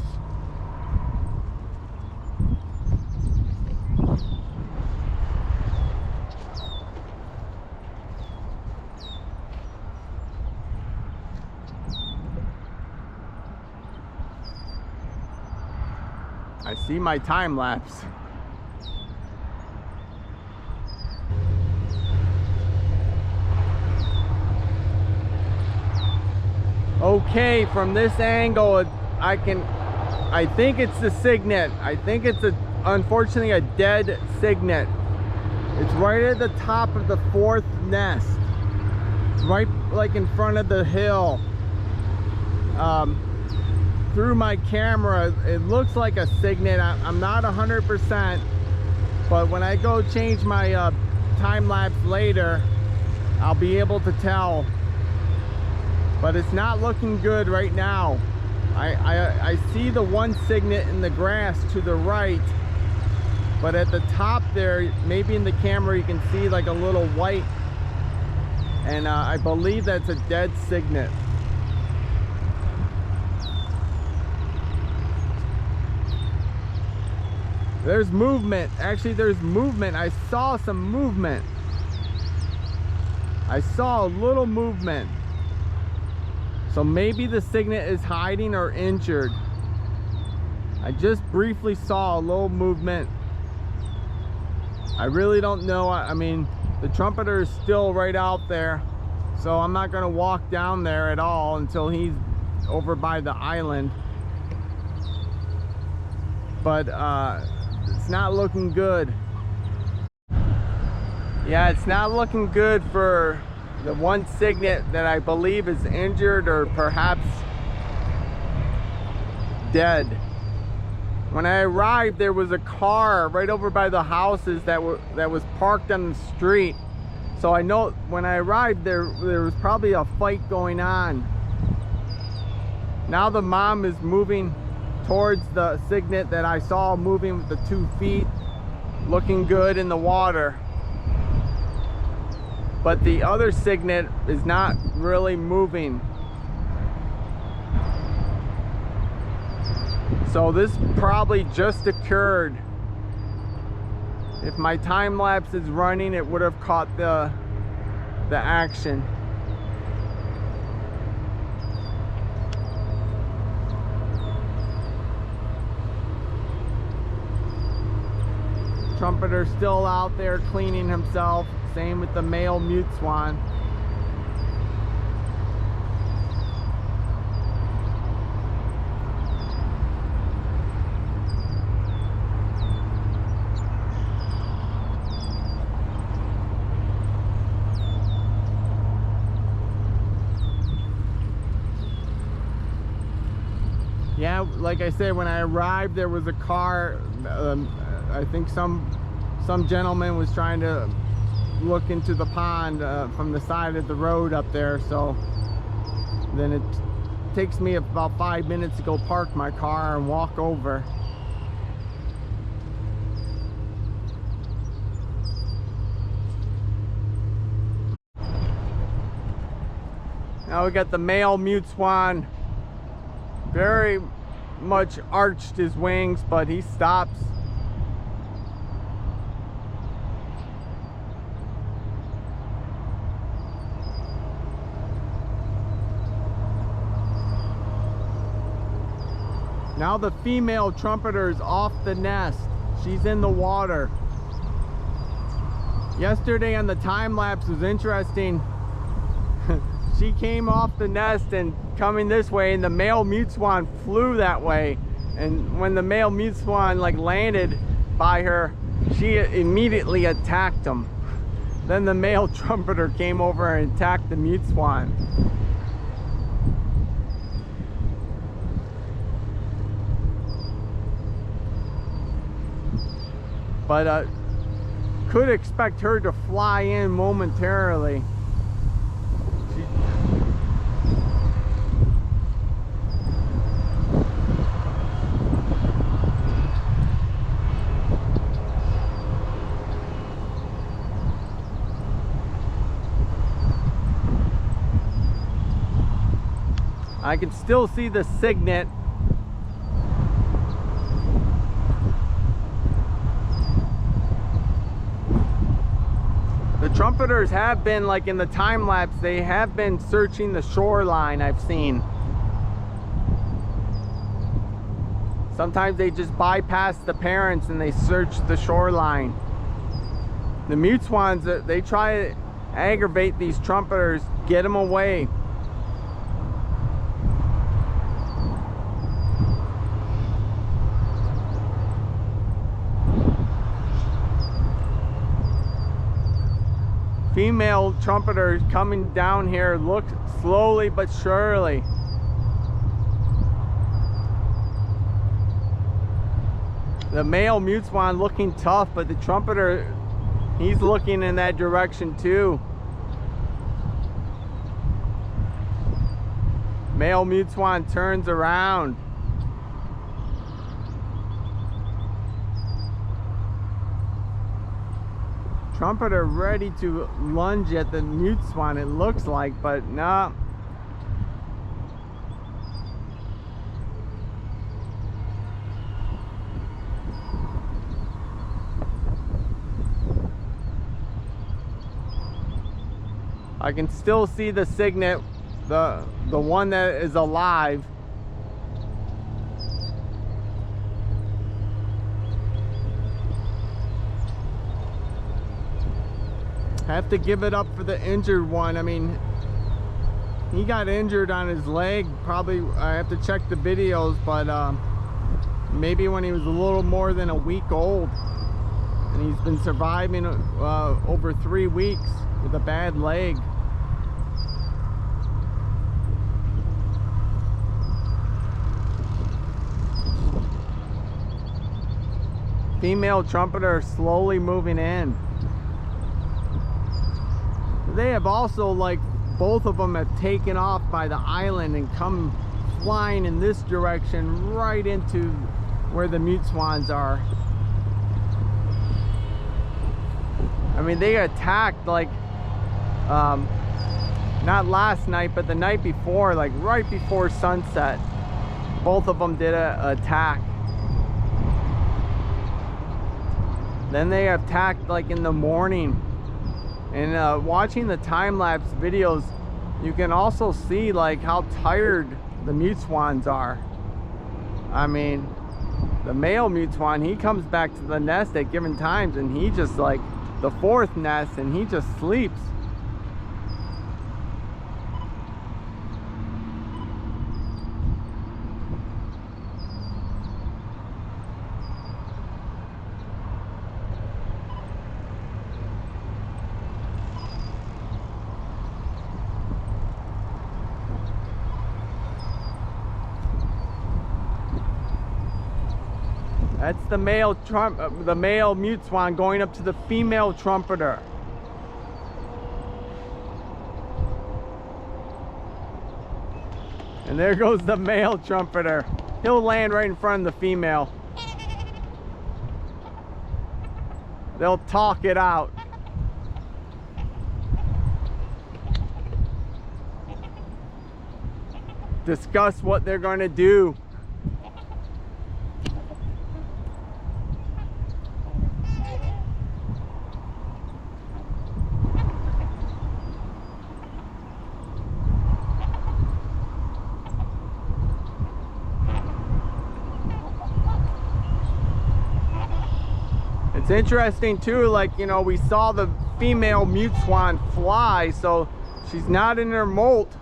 Speaker 1: I see my time lapse. Okay, from this angle, I think it's the cygnet. I think it's unfortunately a dead cygnet. It's right at the top of the fourth nest. It's right like in front of the hill. Through my camera, it looks like a cygnet. I'm not 100%, but when I go change my time lapse later, I'll be able to tell. But it's not looking good right now. I see the one cygnet in the grass to the right, but at the top there, maybe in the camera you can see like a little white, and I believe that's a dead cygnet. There's movement. Actually, there's movement. I saw some movement. I saw a little movement. So maybe the cygnet is hiding or injured. I just briefly saw a little movement. I really don't know. I mean, the trumpeter is still right out there, so I'm not gonna walk down there at all until he's over by the island. But it's not looking good. Yeah, it's not looking good for the one cygnet that I believe is injured or perhaps dead. When I arrived, there was a car right over by the houses that was parked on the street. So I know when I arrived there was probably a fight going on. Now the mom is moving towards the cygnet that I saw moving with the 2 feet, looking good in the water. But the other cygnet is not really moving. So this probably just occurred. If my time lapse is running, it would have caught the action. Trumpeter still out there cleaning himself. Same with the male mute swan. Yeah, like I said, when I arrived, there was a car. I think some gentleman was trying to look into the pond from the side of the road up there. So then it takes me about 5 minutes to go park my car and walk over. Now we got the male mute swan. Very much arched his wings, but he stops. Now the female trumpeter is off the nest. She's in the water. Yesterday on the time lapse was interesting. She came off the nest and coming this way, and the male mute swan flew that way. And when the male mute swan like landed by her, she immediately attacked him. Then the male trumpeter came over and attacked the mute swan. But could expect her to fly in momentarily. I can still see the cygnet. The trumpeters have been, like in the time lapse, they have been searching the shoreline, I've seen. Sometimes they just bypass the parents and they search the shoreline. The mute swans, they try to aggravate these trumpeters, get them away. Female trumpeter coming down here, look slowly but surely. The male mute swan looking tough, but the trumpeter, he's looking in that direction too. Male mute swan turns around. Trumpeter ready to lunge at the mute swan, it looks like, but nah. I can still see the cygnet, the one that is alive. Have to give it up for the injured one. I mean, he got injured on his leg. Probably, I have to check the videos, but maybe when he was a little more than a week old. And he's been surviving over 3 weeks with a bad leg. Female trumpeter slowly moving in. They have also, like, both of them have taken off by the island and come flying in this direction right into where the mute swans are. I mean, they attacked, like, not last night, but the night before, like right before sunset. Both of them did an attack. Then they attacked like in the morning. And watching the time-lapse videos, you can also see like how tired the mute swans are. I mean, the male mute swan, he comes back to the nest at given times and he just like the 4th nest and he just sleeps. That's the male mute swan going up to the female trumpeter. And there goes the male trumpeter. He'll land right in front of the female. They'll talk it out. Discuss what they're going to do. It's interesting too, like, you know, we saw the female mute swan fly, so she's not in her molt.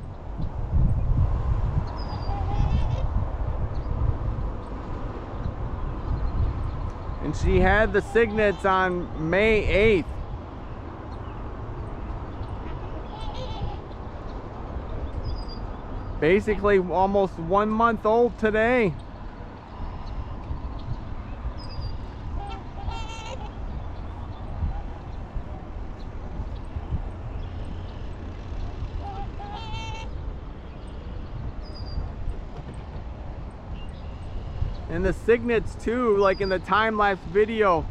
Speaker 1: And she had the cygnets on May 8th. Basically almost 1 month old today. And the cygnets too, like in the time-lapse video,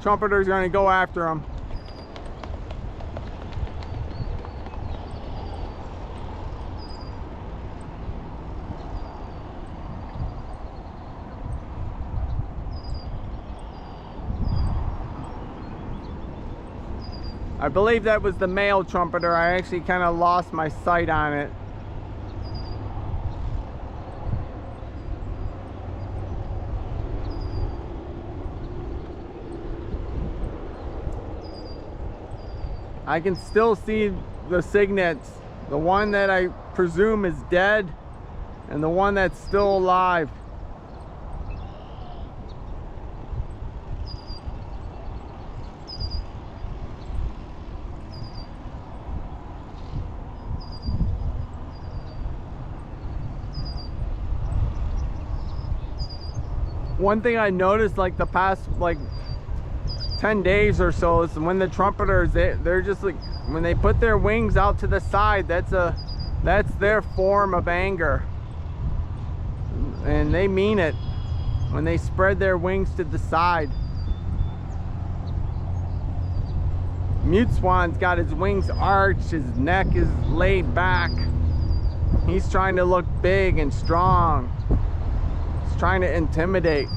Speaker 1: Trumpeter's gonna go after them. I believe that was the male trumpeter. I actually kind of lost my sight on it. I can still see the cygnets, the one that I presume is dead and the one that's still alive. One thing I noticed like the past like 10 days or so is when the trumpeters, they're just like, when they put their wings out to the side, that's their form of anger, and they mean it when they spread their wings to the side. Mute Swan's got his wings arched, his neck is laid back. He's trying to look big and strong. He's trying to intimidate.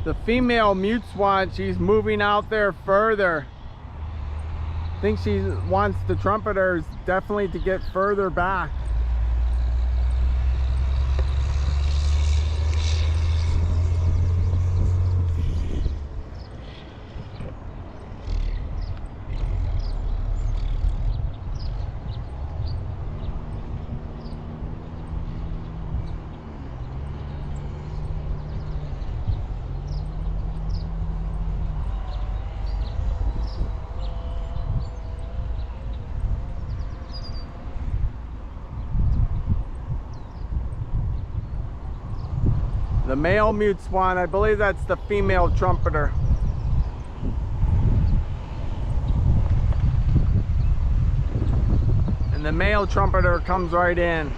Speaker 1: The female mute swan, she's moving out there further. I think she wants the trumpeters definitely to get further back. The male mute swan, I believe that's the female trumpeter. And the male trumpeter comes right in.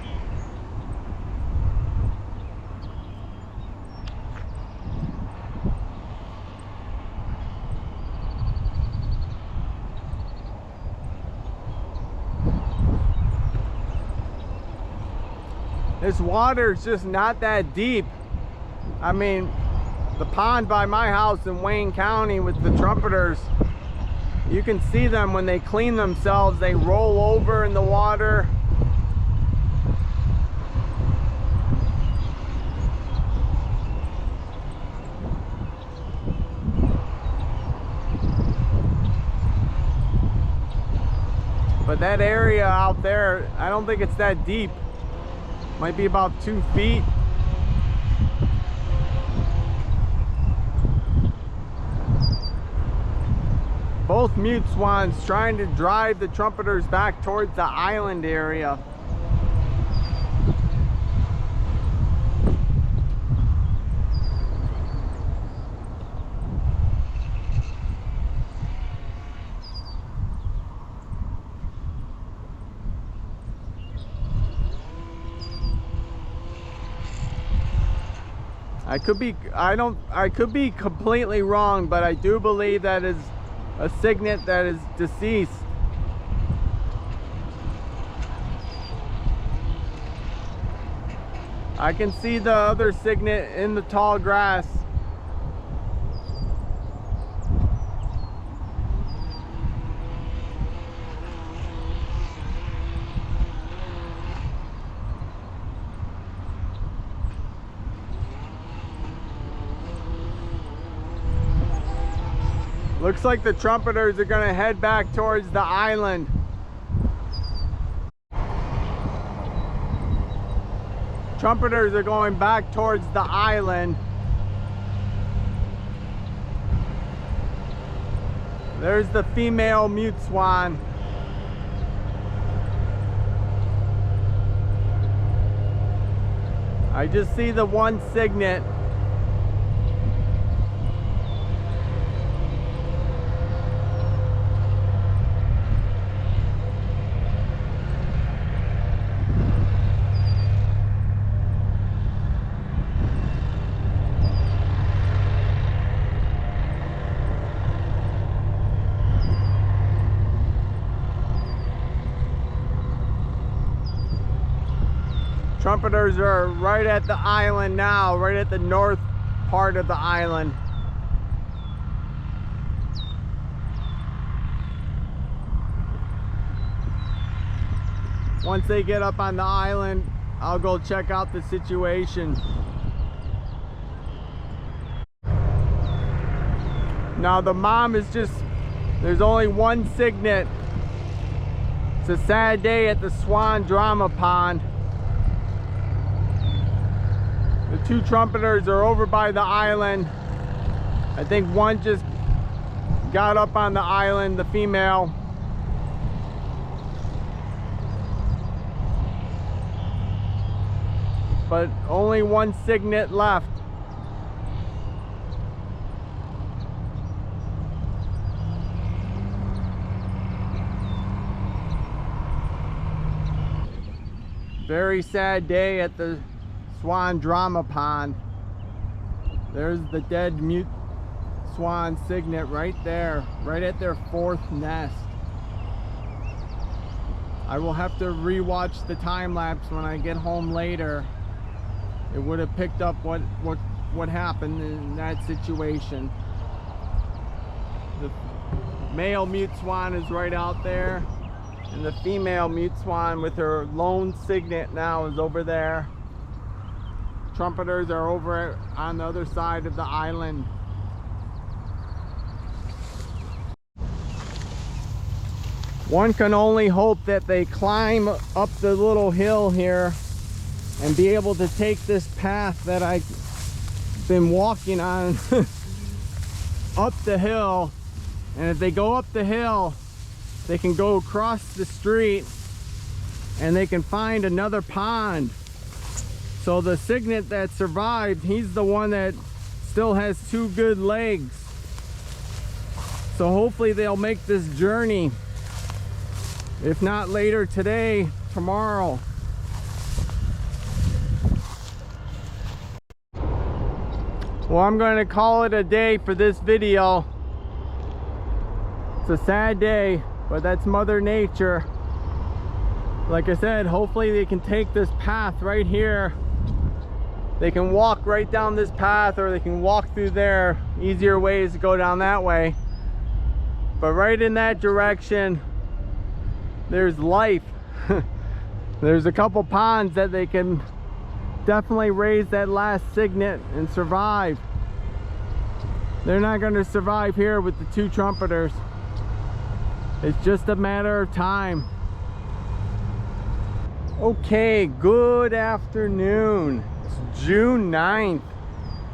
Speaker 1: This water is just not that deep. I mean, the pond by my house in Wayne County with the trumpeters, you can see them when they clean themselves, they roll over in the water. But that area out there, I don't think it's that deep. Might be about 2 feet. both mute swans trying to drive the trumpeters back towards the island area. I could be completely wrong, but I do believe that is a cygnet that is deceased. I can see the other cygnet in the tall grass. Looks like the trumpeters are going to head back towards the island. Trumpeters are going back towards the island. There's the female mute swan. I just see the one cygnet. Trumpeters are right at the island now, right at the north part of the island. Once they get up on the island, I'll go check out the situation. Now the mom is just, there's only one cygnet. It's a sad day at the Swan drama pond. The two trumpeters are over by the island. I think one just got up on the island, the female. But only one cygnet left. Very sad day at the Swan drama pond. There's the dead mute swan cygnet right there, right at their fourth nest. I will have to re-watch the time lapse when I get home later. It would have picked up what happened in that situation. The male mute swan is right out there, and the female mute swan with her lone cygnet now is over there. Trumpeters are over on the other side of the island. One can only hope that they climb up the little hill here and be able to take this path that I've been walking on up the hill. And if they go up the hill, they can go across the street and they can find another pond. So the cygnet that survived, he's the one that still has two good legs. So hopefully they'll make this journey. If not later today, tomorrow. Well, I'm going to call it a day for this video. It's a sad day, but that's Mother Nature. Like I said, hopefully they can take this path right here. They can walk right down this path, or they can walk through there. Easier ways to go down that way. But right in that direction, there's life. There's a couple ponds that they can definitely raise that last cygnet and survive. They're not going to survive here with the two trumpeters. It's just a matter of time. Okay, good afternoon. It's June 9th,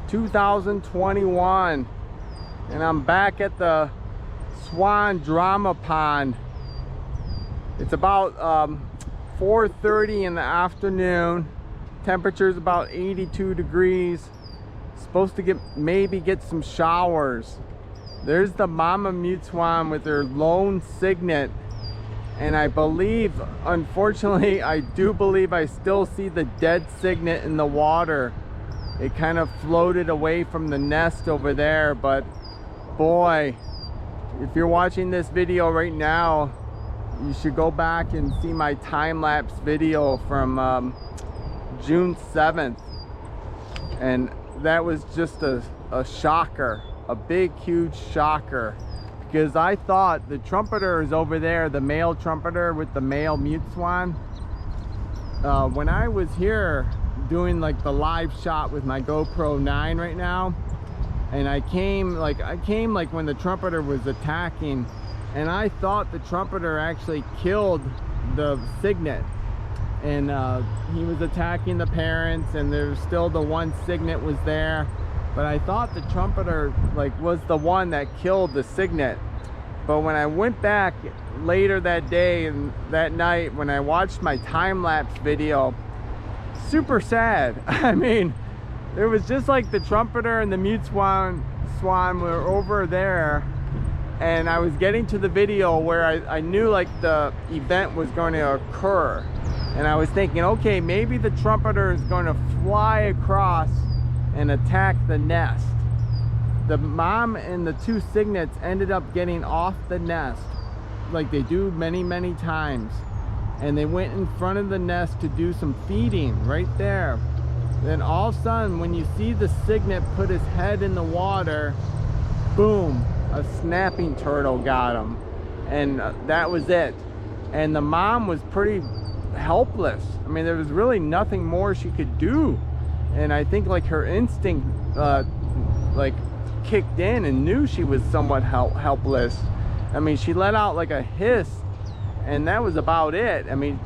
Speaker 1: 2021. And I'm back at the Swan drama pond. It's about 4:30 in the afternoon. Temperature's about 82 degrees. Supposed to maybe get some showers. There's the mama mute swan with her lone cygnet, and I believe, unfortunately, I do believe I still see the dead cygnet in the water. It kind of floated away from the nest over there, but boy, if you're watching this video right now, you should go back and see my time-lapse video from June 7th, and that was just a shocker, a big huge shocker, because I thought the trumpeter is over there, the male trumpeter with the male mute swan. When I was here doing like the live shot with my GoPro 9 right now, and I came like when the trumpeter was attacking, and I thought the trumpeter actually killed the cygnet, and he was attacking the parents, and there's still the one cygnet was there, but I thought the trumpeter like was the one that killed the cygnet. But when I went back later that day and that night, when I watched my time-lapse video, super sad. I mean, it was just like the trumpeter and the mute swan were over there, and I was getting to the video where I knew like the event was going to occur, and I was thinking, okay, maybe the trumpeter is going to fly across and attack the nest. The mom and the two cygnets ended up getting off the nest like they do many times, and they went in front of the nest to do some feeding right there. Then all of a sudden, when you see the cygnet put his head in the water, boom, a snapping turtle got him, and that was it. And the mom was pretty helpless. I mean, there was really nothing more she could do, and I think like her instinct like kicked in and knew she was somewhat helpless. I mean, she let out like a hiss, and that was about it. I mean,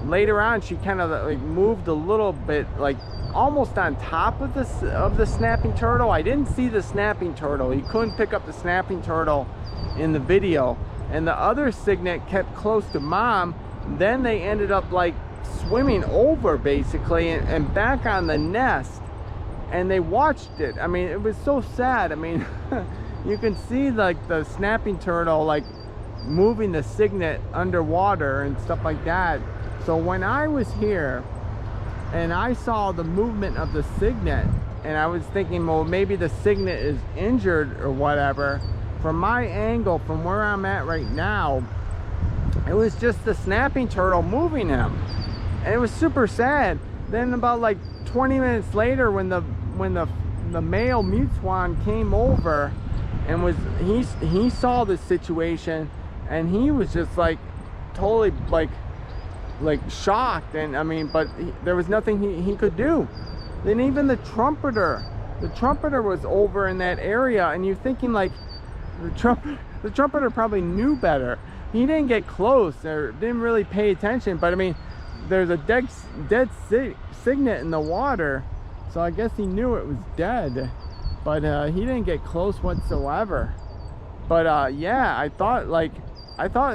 Speaker 1: later on she kind of like moved a little bit, like almost on top of the snapping turtle. I didn't see the snapping turtle. You couldn't pick up the snapping turtle in the video, and the other cygnet kept close to mom. Then they ended up like swimming over basically and back on the nest, and they watched it. I mean, it was so sad. I mean, you can see like the snapping turtle like moving the cygnet underwater and stuff like that. So when I was here and I saw the movement of the cygnet, and I was thinking, well, maybe the cygnet is injured or whatever, from my angle, from where I'm at right now, it was just the snapping turtle moving him, and it was super sad. Then about like 20 minutes later, when the male mute swan came over and he saw the situation, and he was just like totally like shocked, and I mean, but there was nothing he could do. Then even the trumpeter was over in that area, and you're thinking like the trumpeter probably knew better. He didn't get close or didn't really pay attention, but I mean, there's a dead cygnet in the water, so I guess he knew it was dead, but he didn't get close whatsoever. But yeah, I thought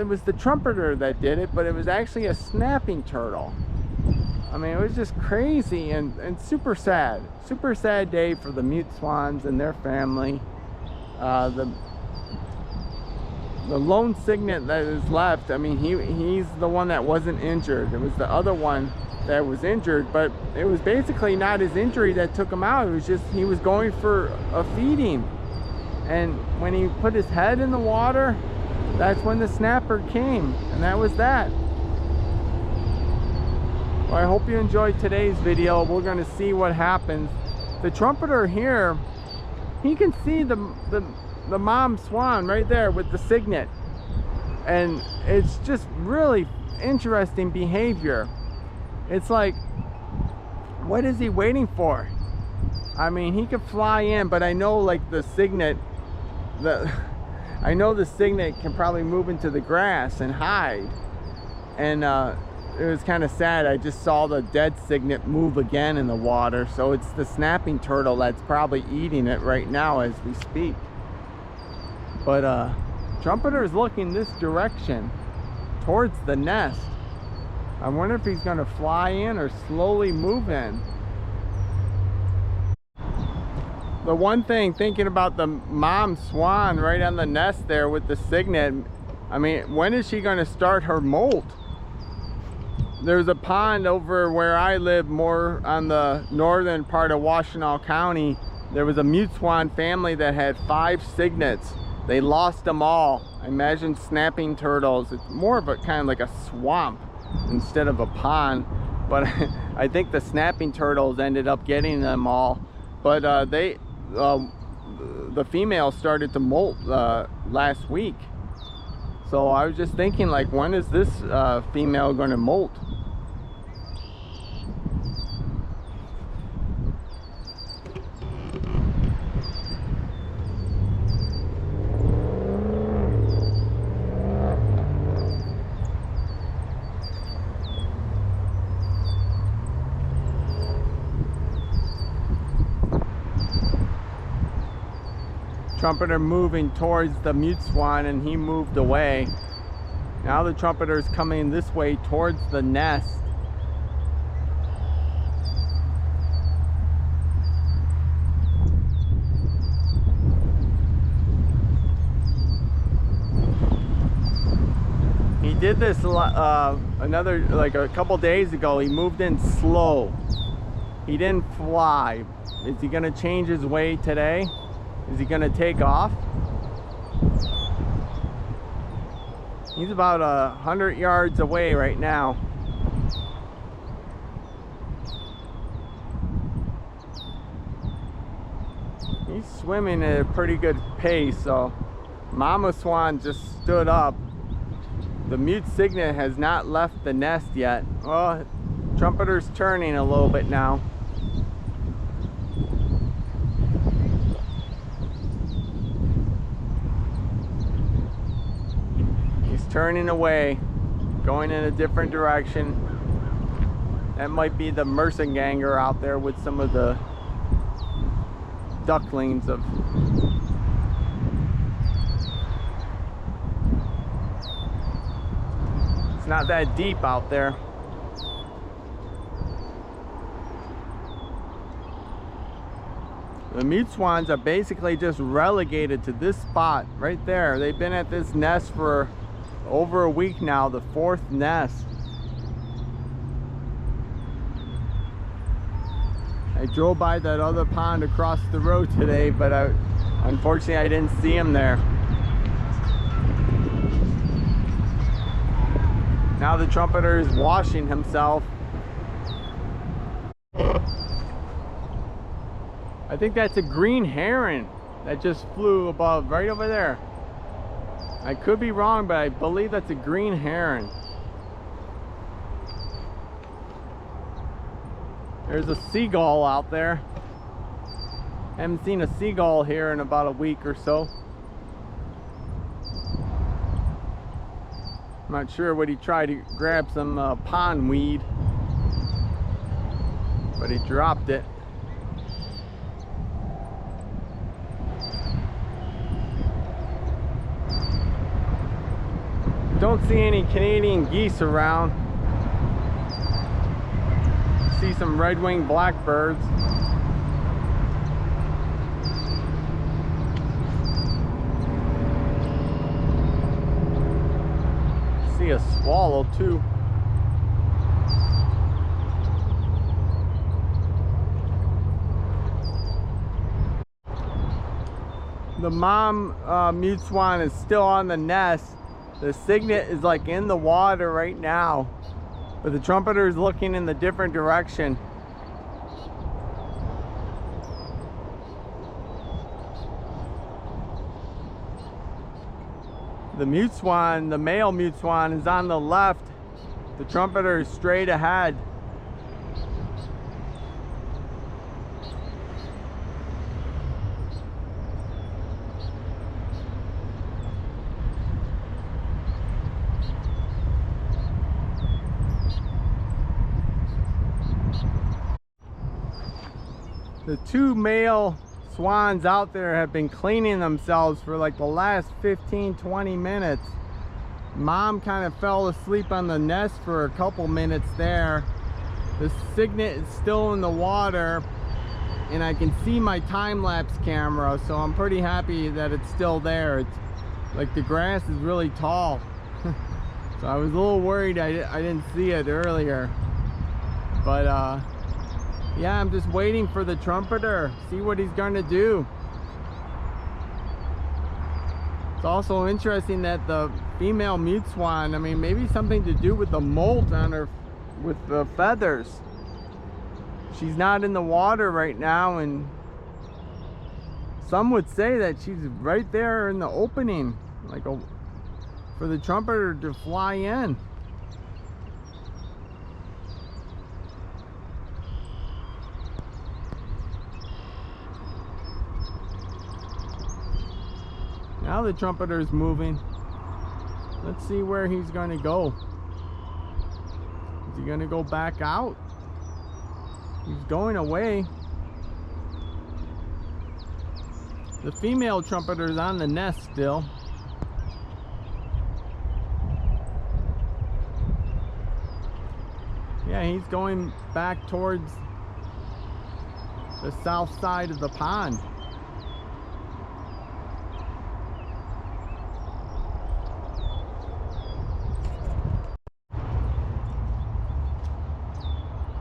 Speaker 1: it was the trumpeter that did it, but it was actually a snapping turtle. I mean, it was just crazy and super sad. Super sad day for the mute swans and their family. The lone cygnet that is left, I mean, he's the one that wasn't injured. It was the other one that was injured, but it was basically not his injury that took him out. It was just he was going for a feeding, and when he put his head in the water, that's when the snapper came, and that was that. Well, I hope you enjoyed today's video. We're going to see what happens. The trumpeter here, he can see the mom swan right there with the cygnet, and it's just really interesting behavior. It's like, what is he waiting for? I mean, he could fly in, but I know like the cygnet, I know the cygnet can probably move into the grass and hide, and it was kind of sad. I just saw the dead cygnet move again in the water, so it's the snapping turtle that's probably eating it right now as we speak. But Trumpeter is looking this direction towards the nest. I wonder if he's gonna fly in or slowly move in. The one thing, thinking about the mom swan right on the nest there with the cygnet, I mean, when is she gonna start her molt? There's a pond over where I live, more on the northern part of Washtenaw County. There was a Mute Swan family that had 5 cygnets. They lost them all. I imagine snapping turtles. It's more of a kind of like a swamp instead of a pond. But I think the snapping turtles ended up getting them all. But the female started to molt last week. So I was just thinking, like, when is this female going to molt? Trumpeter moving towards the Mute Swan, and he moved away. Now the Trumpeter is coming this way towards the nest. He did this like a couple days ago. He moved in slow. He didn't fly. Is he gonna change his way today? Is he gonna take off? He's about 100 yards away right now. He's swimming at a pretty good pace, so Mama Swan just stood up. The Mute Cygnet has not left the nest yet. Well, Trumpeter's turning a little bit now. Turning away, going in a different direction. That might be the Mersenganger out there with some of the ducklings of. It's not that deep out there. The Mute Swans are basically just relegated to this spot right there. They've been at this nest for over a week now, the 4th nest. I drove by that other pond across the road today, but unfortunately I didn't see him there. Now the Trumpeter is washing himself. I think that's a green heron that just flew above, right over there. I could be wrong, but I believe that's a green heron. There's a seagull out there. Haven't seen a seagull here in about a week or so. I'm not sure what he tried to grab, some pond weed, but he dropped it. Don't see any Canadian geese around. See some red-winged blackbirds. See a swallow too. The mom Mute Swan is still on the nest. The Cygnet is like in the water right now, but the Trumpeter is looking in the different direction. The Mute Swan, the male Mute Swan, is on the left. The Trumpeter is straight ahead. The 2 male swans out there have been cleaning themselves for like the last 15-20 minutes. Mom kind of fell asleep on the nest for a couple minutes there. The Cygnet is still in the water, and I can see my time-lapse camera, so I'm pretty happy that it's still there. It's like the grass is really tall. So I was a little worried I didn't see it earlier. But yeah, I'm just waiting for the trumpeter, see what he's going to do. It's also interesting that the female mute swan, I mean, maybe something to do with the molt on her, with the feathers. She's not in the water right now, and some would say that she's right there in the opening, like for the trumpeter to fly in. Now the trumpeter is moving. Let's see where he's going to go. Is he going to go back out? He's going away. The female trumpeter is on the nest still. Yeah, he's going back towards the south side of the pond.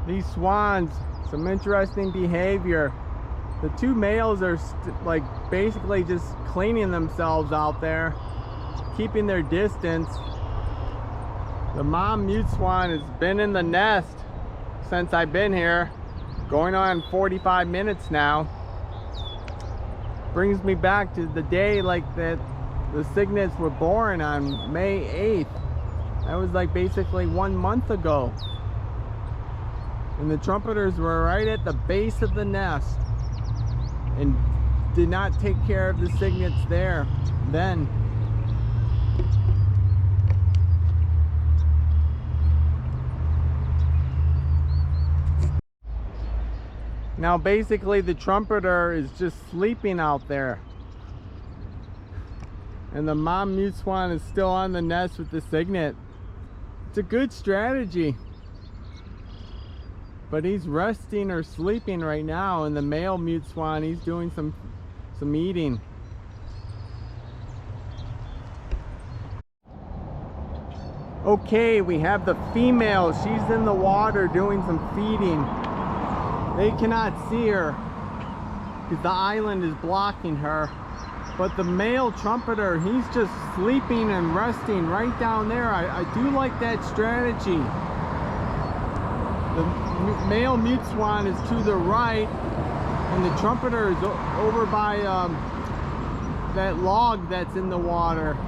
Speaker 1: These swans, some interesting behavior. The two males are like basically just cleaning themselves out there, keeping their distance. The mom mute swan has been in the nest since I've been here, going on 45 minutes now. Brings me back to the day like that the cygnets were born on May 8th. That was like basically 1 month ago. And the trumpeters were right at the base of the nest and did not take care of the cygnets there then. Now basically the trumpeter is just sleeping out there, and the mom mute swan is still on the nest with the cygnet. It's a good strategy. But he's resting or sleeping right now, and the male mute swan, he's doing some eating. Okay, we have the female. She's in the water doing some feeding. They cannot see her because the island is blocking her. But the male trumpeter, he's just sleeping and resting right down there. I do like that strategy. The male mute swan is to the right, and the trumpeter is over by that log that's in the water.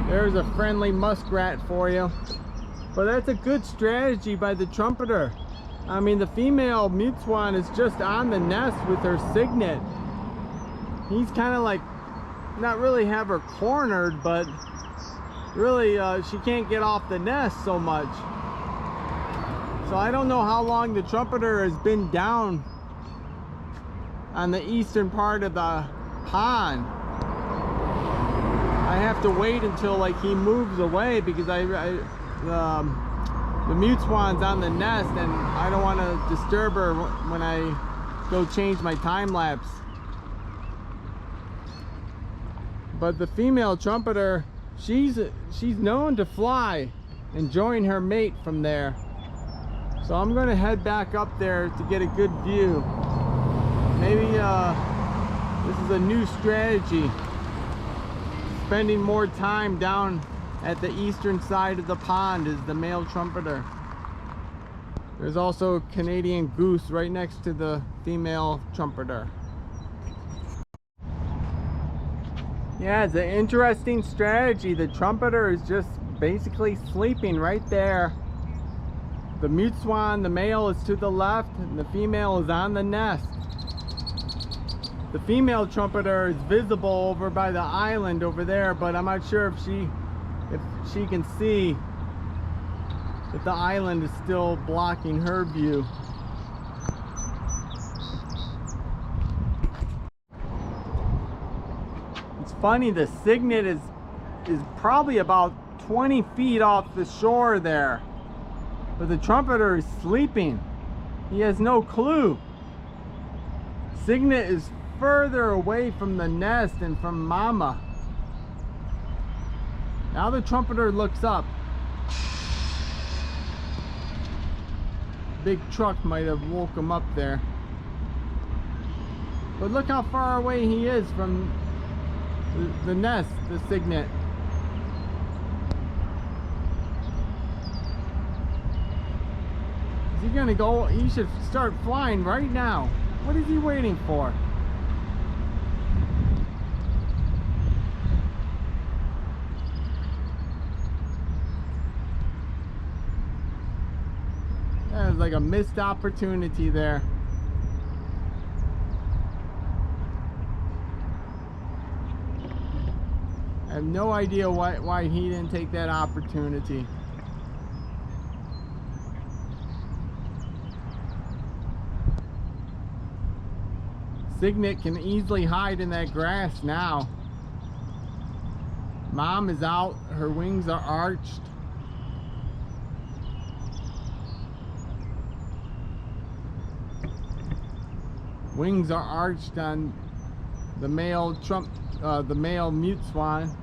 Speaker 1: There's a friendly muskrat for you. But that's a good strategy by the trumpeter. I mean, the female mute swan is just on the nest with her cygnet. He's kind of like, not really have her cornered, but really she can't get off the nest so much. So I don't know how long the trumpeter has been down on the eastern part of the pond. I have to wait until like he moves away, because the mute swan's on the nest and I don't want to disturb her when I go change my time lapse. But the female trumpeter, she's known to fly and join her mate from there. So I'm going to head back up there to get a good view. Maybe this is a new strategy. Spending more time down at the eastern side of the pond is the male trumpeter. There's also a Canadian goose right next to the female trumpeter. Yeah, it's an interesting strategy. The trumpeter is just basically sleeping right there. The mute swan, the male, is to the left and the female is on the nest. The female trumpeter is visible over by the island over there, but I'm not sure if she can see that the island is still blocking her view. funny, the Cygnet is probably about 20 feet off the shore there. But the Trumpeter is sleeping. He has no clue. Cygnet is further away from the nest and from Mama. Now the Trumpeter looks up. Big truck might have woke him up there. But look how far away he is from the nest, the Cygnet. Is he gonna go? He should start flying right now. What is he waiting for? That was like a missed opportunity there. I have no idea why he didn't take that opportunity. Cygnet can easily hide in that grass now. Mom is out, her wings are arched. Wings are arched on the male Mute Swan.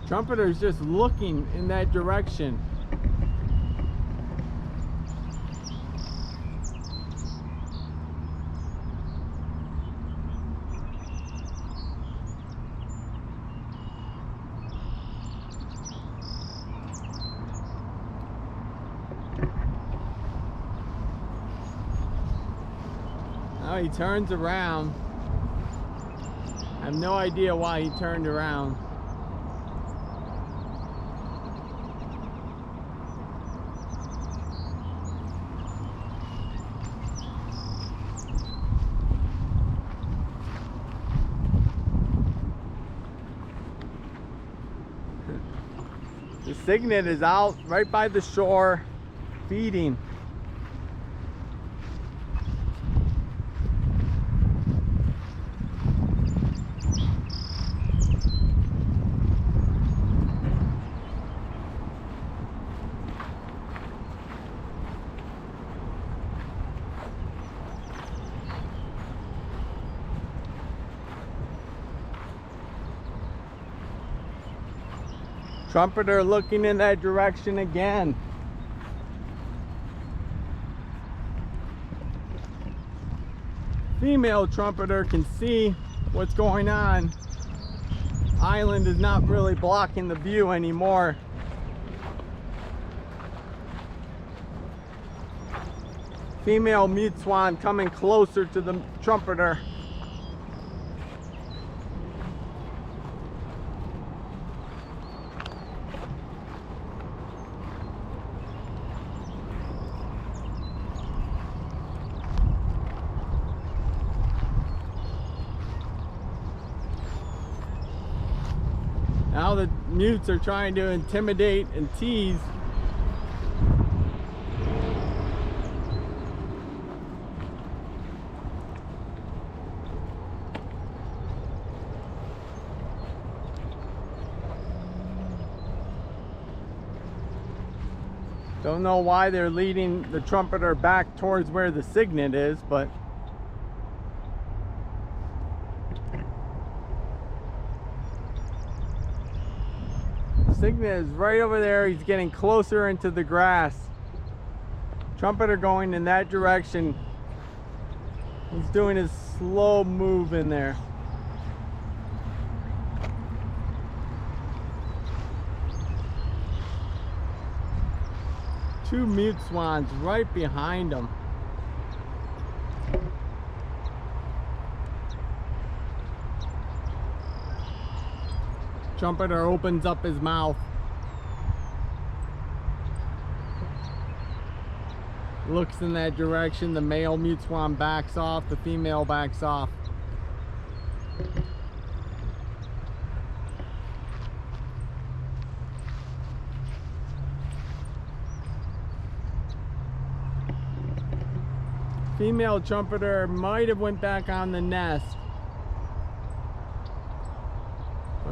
Speaker 1: Trumpeter's just looking in that direction. Now he turns around. I have no idea why he turned around. The Cygnet is out right by the shore feeding. Trumpeter looking in that direction again. Female Trumpeter can see what's going on. Island is not really blocking the view anymore. Female Mute Swan coming closer to the Trumpeter. Now the mutes are trying to intimidate and tease. Don't know why they're leading the Trumpeter back towards where the Cygnet is, but Cygnet is right over there. He's getting closer into the grass. Trumpeter going in that direction. He's doing his slow move in there. Two Mute Swans right behind him. Trumpeter opens up his mouth. Looks in that direction. The male Mute Swan backs off. The female backs off. Female Trumpeter might have went back on the nest.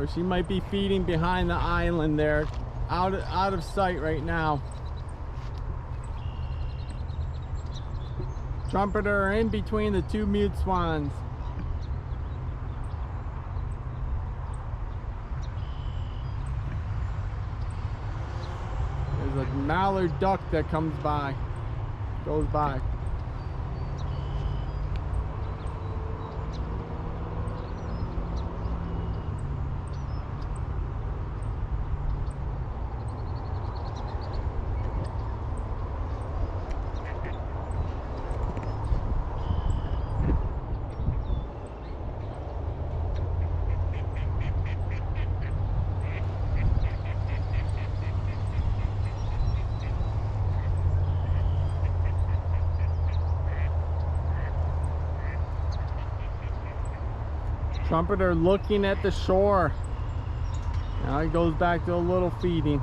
Speaker 1: Or she might be feeding behind the island there, out of sight right now. Trumpeter in between the two mute swans. There's a mallard duck that comes by, goes by. Trumpeter looking at the shore. Now he goes back to a little feeding.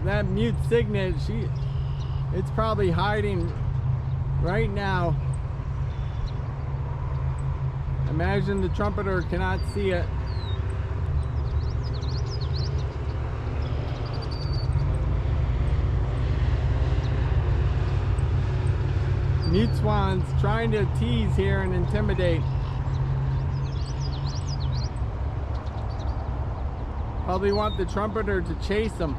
Speaker 1: That mute Cygnet, it's probably hiding right now. Imagine the Trumpeter cannot see it. Mute Swans trying to tease here and intimidate. Probably want the Trumpeter to chase them.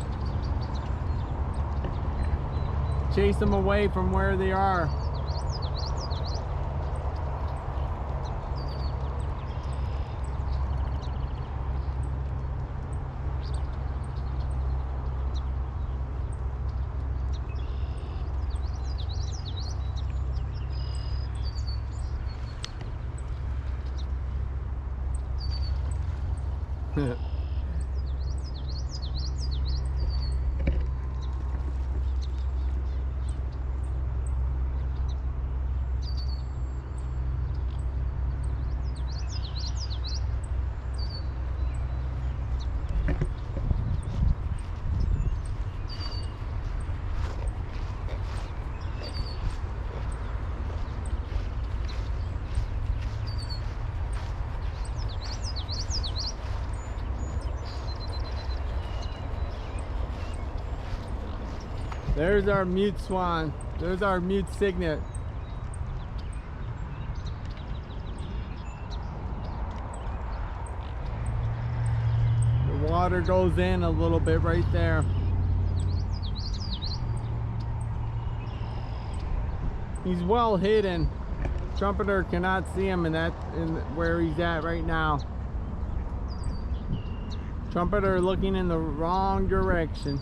Speaker 1: Chase them away from where they are. There's our mute swan. There's our mute Cygnet. The water goes in a little bit right there. He's well hidden. Trumpeter cannot see him in where he's at right now. Trumpeter looking in the wrong direction.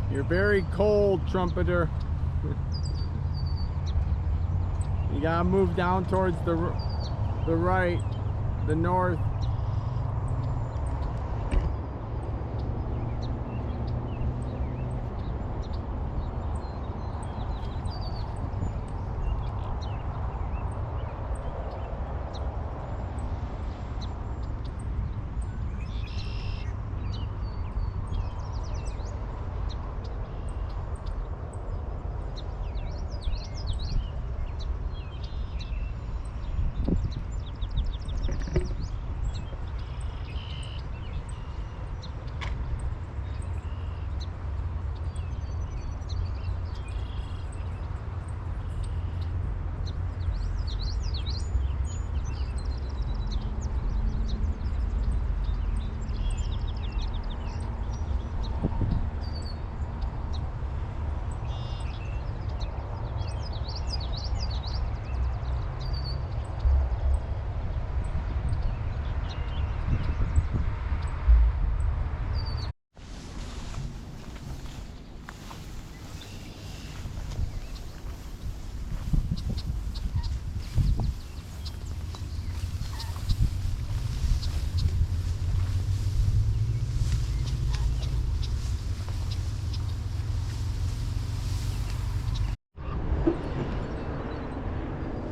Speaker 1: You're very cold, Trumpeter. You gotta move down towards the right, the north.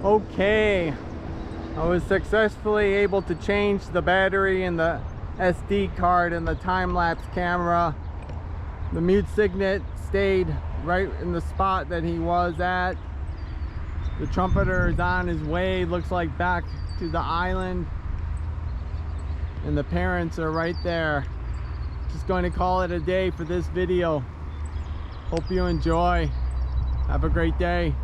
Speaker 1: Okay, I was successfully able to change the battery in the SD card in the time-lapse camera. The Mute Cygnet stayed right in the spot that he was at. The Trumpeter is on his way, looks like back to the island, and the parents are right there. Just going to call it a day for this video. Hope you enjoy. Have a great day.